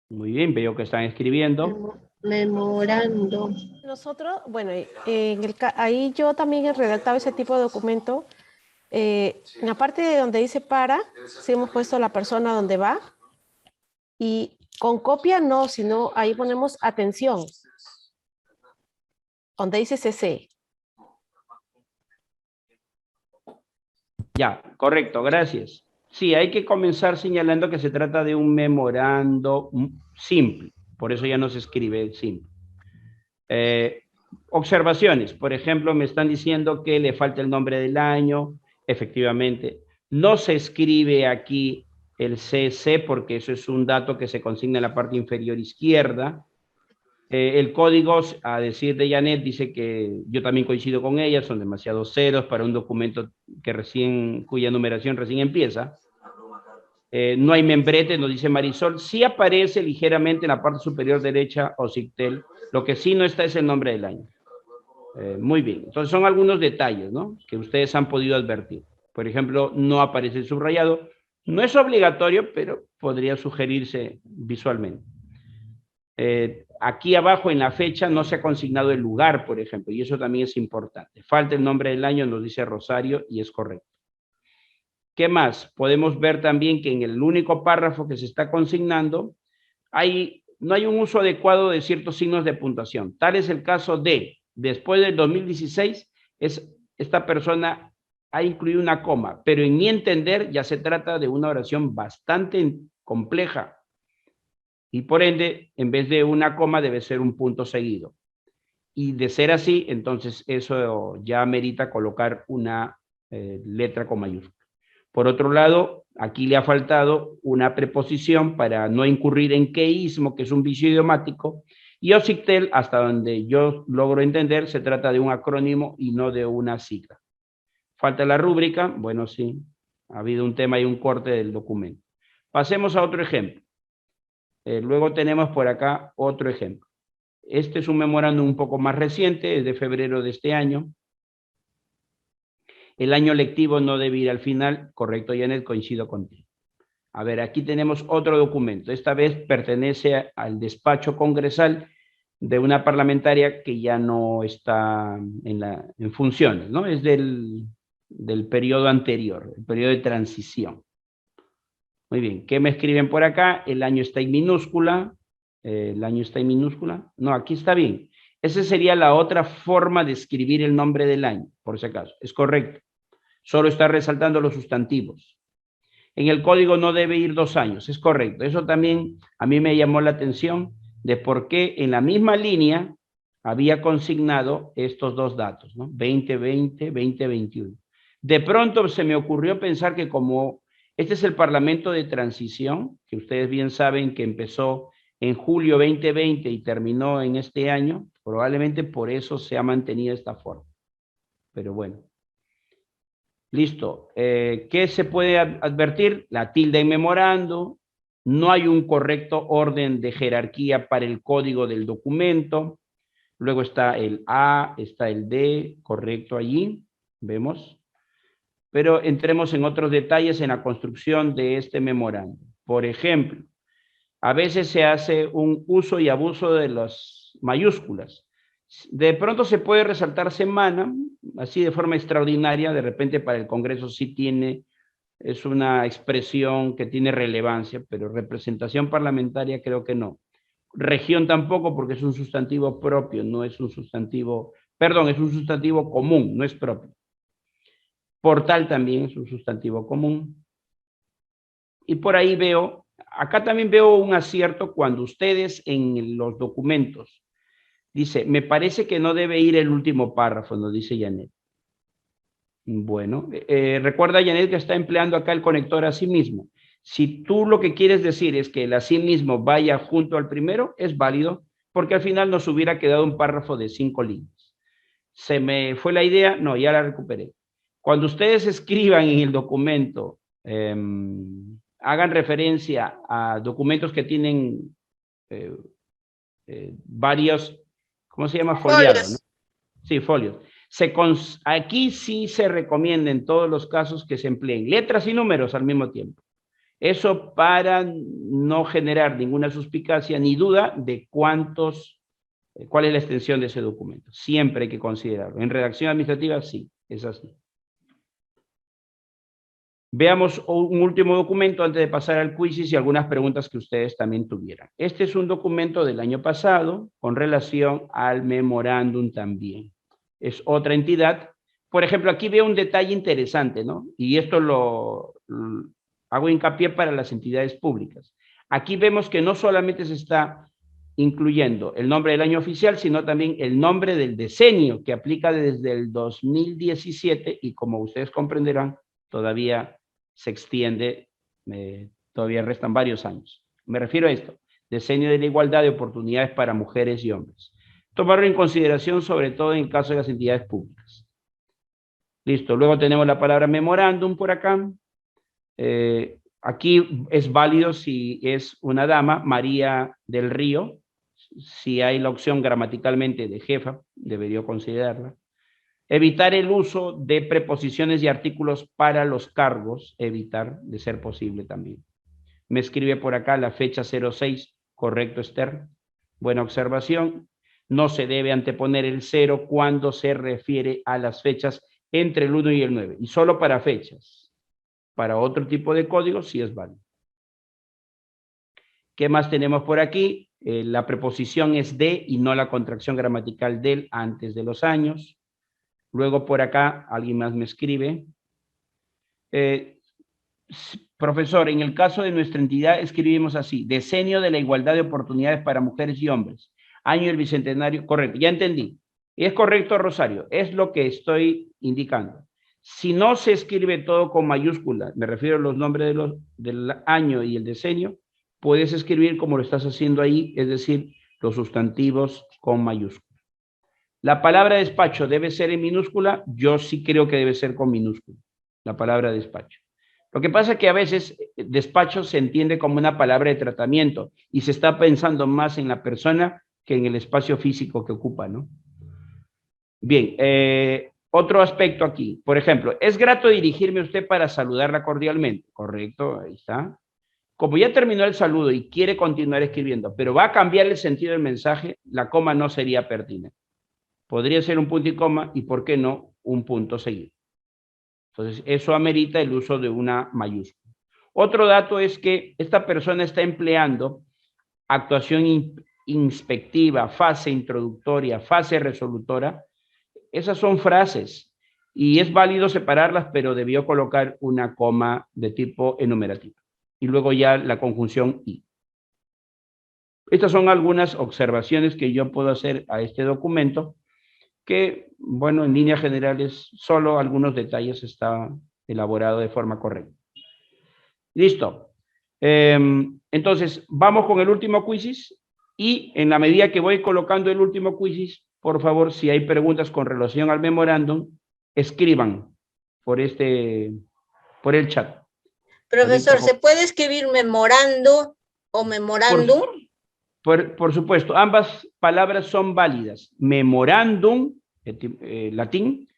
Muy bien, veo que están escribiendo. Memorando. Nosotros, bueno, ahí yo también he redactado ese tipo de documento. En la parte de donde dice para, sí hemos puesto la persona donde va. Y con copia no, sino ahí ponemos atención. Donde dice CC. Ya, correcto, gracias. Sí, hay que comenzar señalando que se trata de un memorando simple. Por eso ya no se escribe simple. Observaciones. Por ejemplo, me están diciendo que le falta el nombre del año. Efectivamente, no se escribe aquí el CC porque eso es un dato que se consigna en la parte inferior izquierda. El código, a decir de Janet, dice que yo también coincido con ella, son demasiados ceros para un documento cuya numeración recién empieza. No hay membrete, nos dice Marisol. Sí aparece ligeramente en la parte superior derecha OSICTEL. Lo que sí no está es el nombre del año. Muy bien. Entonces son algunos detalles, ¿no?, que ustedes han podido advertir. Por ejemplo, no aparece el subrayado. No es obligatorio, pero podría sugerirse visualmente. Aquí abajo en la fecha no se ha consignado el lugar, por ejemplo, y eso también es importante. Falta el nombre del año, nos dice Rosario, y es correcto. ¿Qué más? Podemos ver también que en el único párrafo que se está consignando no hay un uso adecuado de ciertos signos de puntuación. Tal es el caso de, después del 2016, esta persona ha incluido una coma, pero en mi entender ya se trata de una oración bastante compleja. Y por ende, en vez de una coma, debe ser un punto seguido. Y de ser así, entonces eso ya merita colocar una letra con mayúscula. Por otro lado, aquí le ha faltado una preposición para no incurrir en queísmo, que es un vicio idiomático. Y OSICTEL, hasta donde yo logro entender, se trata de un acrónimo y no de una sigla. Falta la rúbrica. Bueno, sí, ha habido un tema y un corte del documento. Pasemos a otro ejemplo. Luego tenemos por acá otro ejemplo. Este es un memorándum un poco más reciente, es de febrero de este año. El año lectivo no debe ir al final. Correcto, Janet, coincido contigo. A ver, aquí tenemos otro documento. Esta vez pertenece al despacho congresal de una parlamentaria que ya no está en funciones, ¿no? Es del periodo anterior, el periodo de transición. Muy bien, ¿qué me escriben por acá? El año está en minúscula. El año está en minúscula. No, aquí está bien. Esa sería la otra forma de escribir el nombre del año, por si acaso. Es correcto. Solo está resaltando los sustantivos. En el código no debe ir 2 años. Es correcto. Eso también a mí me llamó la atención de por qué en la misma línea había consignado estos dos datos, ¿no? 2020, 2021. De pronto se me ocurrió pensar que como este es el Parlamento de Transición, que ustedes bien saben que empezó en julio 2020 y terminó en este año, probablemente por eso se ha mantenido esta forma. Pero bueno. Listo. ¿Qué se puede advertir? La tilde en memorando. No hay un correcto orden de jerarquía para el código del documento. Luego está el A, está el D, correcto allí. Vemos. Pero entremos en otros detalles en la construcción de este memorando. Por ejemplo, a veces se hace un uso y abuso de las mayúsculas. De pronto se puede resaltar semana, así de forma extraordinaria, de repente para el Congreso sí tiene, es una expresión que tiene relevancia, pero representación parlamentaria creo que no. Región tampoco, porque es un sustantivo propio, no es un sustantivo, perdón, es un sustantivo común, no es propio. Portal también es un sustantivo común. Y por ahí veo, acá también veo un acierto cuando ustedes en los documentos dice, me parece que no debe ir el último párrafo, nos dice Janet. Bueno, recuerda Janet que está empleando acá el conector a sí mismo. Si tú lo que quieres decir es que el a sí mismo vaya junto al primero, es válido, porque al final nos hubiera quedado un párrafo de 5 líneas. ¿Se me fue la idea? No, ya la recuperé. Cuando ustedes escriban en el documento, hagan referencia a documentos que tienen varios, ¿cómo se llama? Foliado, ¿no? Sí, folios. Aquí sí se recomienda en todos los casos que se empleen letras y números al mismo tiempo. Eso para no generar ninguna suspicacia ni duda de cuál es la extensión de ese documento. Siempre hay que considerarlo. En redacción administrativa sí, es así. Veamos un último documento antes de pasar al quiz y algunas preguntas que ustedes también tuvieran. Este es un documento del año pasado con relación al memorándum también. Es otra entidad. Por ejemplo, aquí veo un detalle interesante, ¿no? Y esto lo hago hincapié para las entidades públicas. Aquí vemos que no solamente se está incluyendo el nombre del año oficial, sino también el nombre del decenio que aplica desde el 2017 y como ustedes comprenderán, todavía se extiende, todavía restan varios años. Me refiero a esto, decenio de la igualdad de oportunidades para mujeres y hombres. Tomarlo en consideración sobre todo en el caso de las entidades públicas. Listo, luego tenemos la palabra memorándum por acá. Aquí es válido si es una dama, María del Río, si hay la opción gramaticalmente de jefa, debería considerarla. Evitar el uso de preposiciones y artículos para los cargos, evitar de ser posible también. Me escribe por acá la fecha 06, correcto Esther, buena observación. No se debe anteponer el 0 cuando se refiere a las fechas entre el 1 y el 9, y solo para fechas. Para otro tipo de códigos sí es válido. ¿Qué más tenemos por aquí? La preposición es de y no la contracción gramatical del antes de los años. Luego por acá, alguien más me escribe. Profesor, en el caso de nuestra entidad escribimos así, decenio de la igualdad de oportunidades para mujeres y hombres, año del bicentenario, correcto, ya entendí. Es correcto, Rosario, es lo que estoy indicando. Si no se escribe todo con mayúscula, me refiero a los nombres del año y el decenio, puedes escribir como lo estás haciendo ahí, es decir, los sustantivos con mayúscula. La palabra despacho debe ser en minúscula, yo sí creo que debe ser con minúscula, la palabra despacho. Lo que pasa es que a veces despacho se entiende como una palabra de tratamiento y se está pensando más en la persona que en el espacio físico que ocupa, ¿no? Bien, otro aspecto aquí, por ejemplo, es grato dirigirme a usted para saludarla cordialmente, correcto, ahí está. Como ya terminó el saludo y quiere continuar escribiendo, pero va a cambiar el sentido del mensaje, la coma no sería pertinente. Podría ser un punto y coma y, ¿por qué no, un punto seguido? Entonces, eso amerita el uso de una mayúscula. Otro dato es que esta persona está empleando actuación inspectiva, fase introductoria, fase resolutora. Esas son frases y es válido separarlas, pero debió colocar una coma de tipo enumerativo. Y luego ya la conjunción y. Estas son algunas observaciones que yo puedo hacer a este documento que, bueno, en líneas generales, solo algunos detalles está elaborado de forma correcta. Listo. Entonces, vamos con el último quiz y en la medida que voy colocando el último quiz, por favor, si hay preguntas con relación al memorándum, escriban por el chat. Profesor, ¿se puede escribir memorando o memorándum? Por supuesto, ambas palabras son válidas. Memorándum, latín,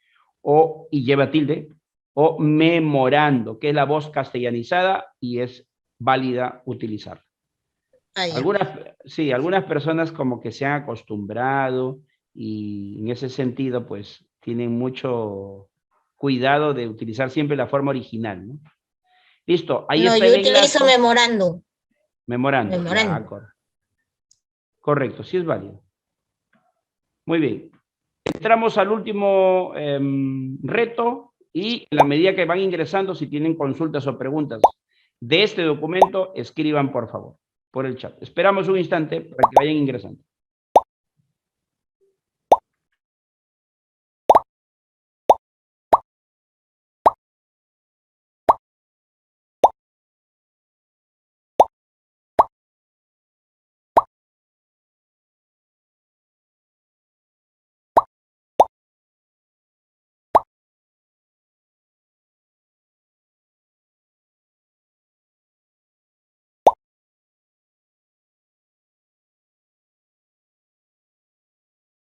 y lleva tilde, o memorando, que es la voz castellanizada y es válida utilizarla. Algunas personas como que se han acostumbrado y en ese sentido pues tienen mucho cuidado de utilizar siempre la forma original, ¿no? Listo, ahí está el enlace. Yo utilizo memorando. Memorando. Correcto, sí es válido. Muy bien. Entramos al último reto y en la medida que van ingresando, si tienen consultas o preguntas de este documento, escriban por favor por el chat. Esperamos un instante para que vayan ingresando.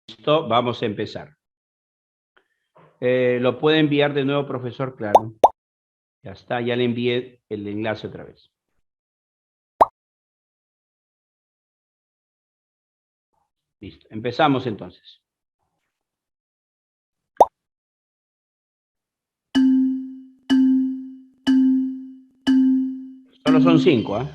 Listo, vamos a empezar. ¿Lo puede enviar de nuevo, profesor? Claro. Ya está, ya le envié el enlace otra vez. Listo, empezamos entonces. Solo son 5, ¿ah?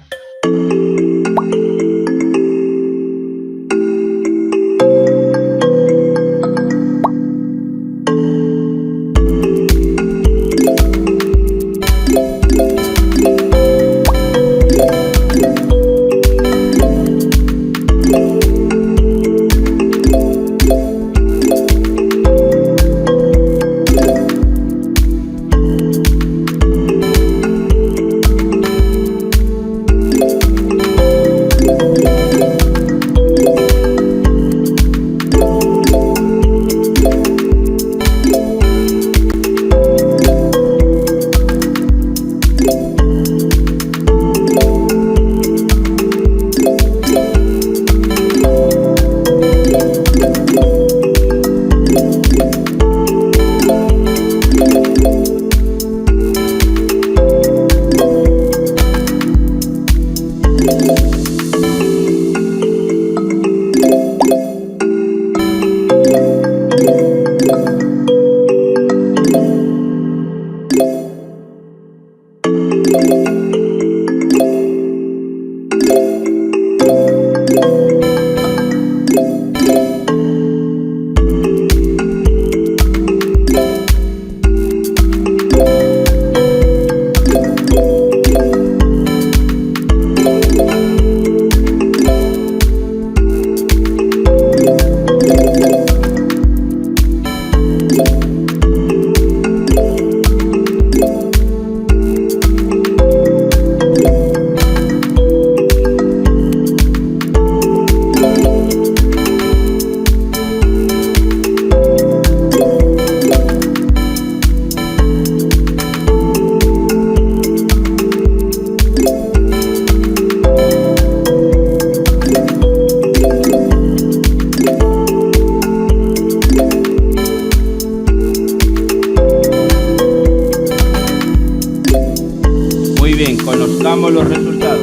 Conozcamos los resultados.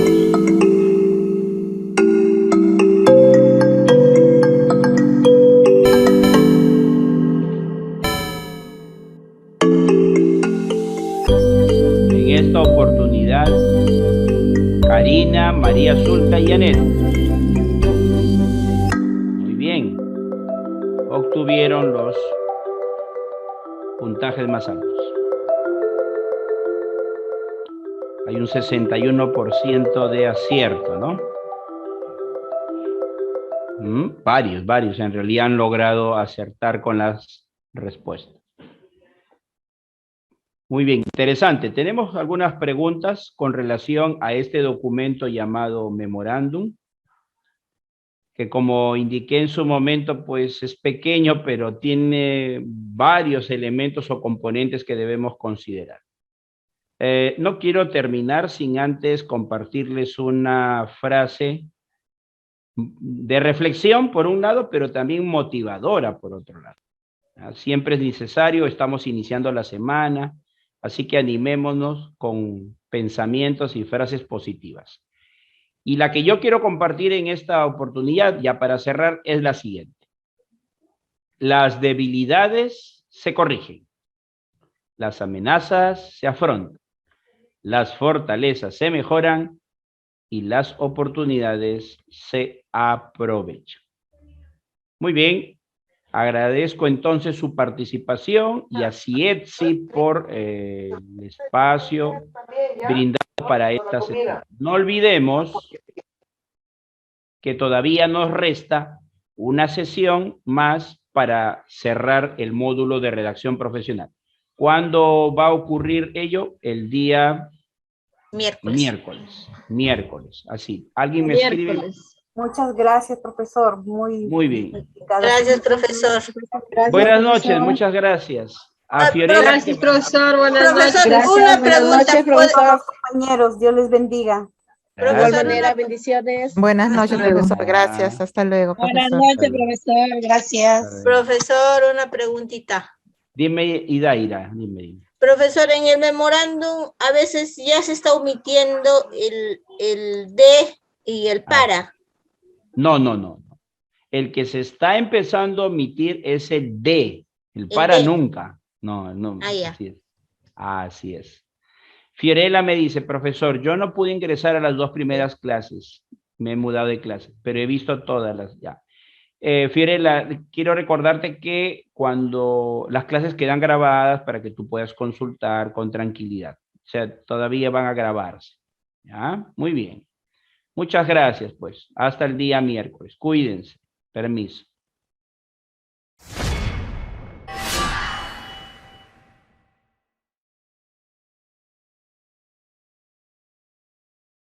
En esta oportunidad, Karina, María Zulta y Anet. Muy bien. Obtuvieron los puntajes más altos. Hay un 61% de acierto, ¿no? Varios en realidad han logrado acertar con las respuestas. Muy bien, interesante. Tenemos algunas preguntas con relación a este documento llamado memorándum. que como indiqué en su momento, pues es pequeño, pero tiene varios elementos o componentes que debemos considerar. No quiero terminar sin antes compartirles una frase de reflexión por un lado, pero también motivadora por otro lado. Siempre es necesario, estamos iniciando la semana, así que animémonos con pensamientos y frases positivas. Y la que yo quiero compartir en esta oportunidad, ya para cerrar, es la siguiente. Las debilidades se corrigen, las amenazas se afrontan, las fortalezas se mejoran y las oportunidades se aprovechan. Muy bien, agradezco entonces su participación y a Cietsi por el espacio brindado para esta sesión. No olvidemos que todavía nos resta una sesión más para cerrar el módulo de redacción profesional. ¿Cuándo va a ocurrir ello? El día miércoles. Así. ¿Alguien me escribe? Muchas gracias, profesor. Muy bien. Gracias, profesor. Gracias, Buenas noches, profesor. muchas gracias. A Fiorella. Gracias, profesor. Buenas Profesor, noches. una pregunta. Profesor, compañeros, Dios les bendiga. De igual manera, bendiciones. Buenas noches, profesor. Gracias. Hasta luego, profesor. Buenas noches, profesor. Gracias. Profesor, una preguntita. Dime, Idaira, dime. Profesor, en el memorándum a veces ya se está omitiendo el de y el para. No. El que se está empezando a omitir es el de. El para nunca. No. Así es. Fiorella me dice, profesor, yo no pude ingresar a las 2 primeras clases. Me he mudado de clase, pero he visto todas las ya. Fiorella, quiero recordarte que cuando las clases quedan grabadas para que tú puedas consultar con tranquilidad. O sea, todavía van a grabarse. ¿Ya? Muy bien. Muchas gracias, pues. Hasta el día miércoles. Cuídense. Permiso.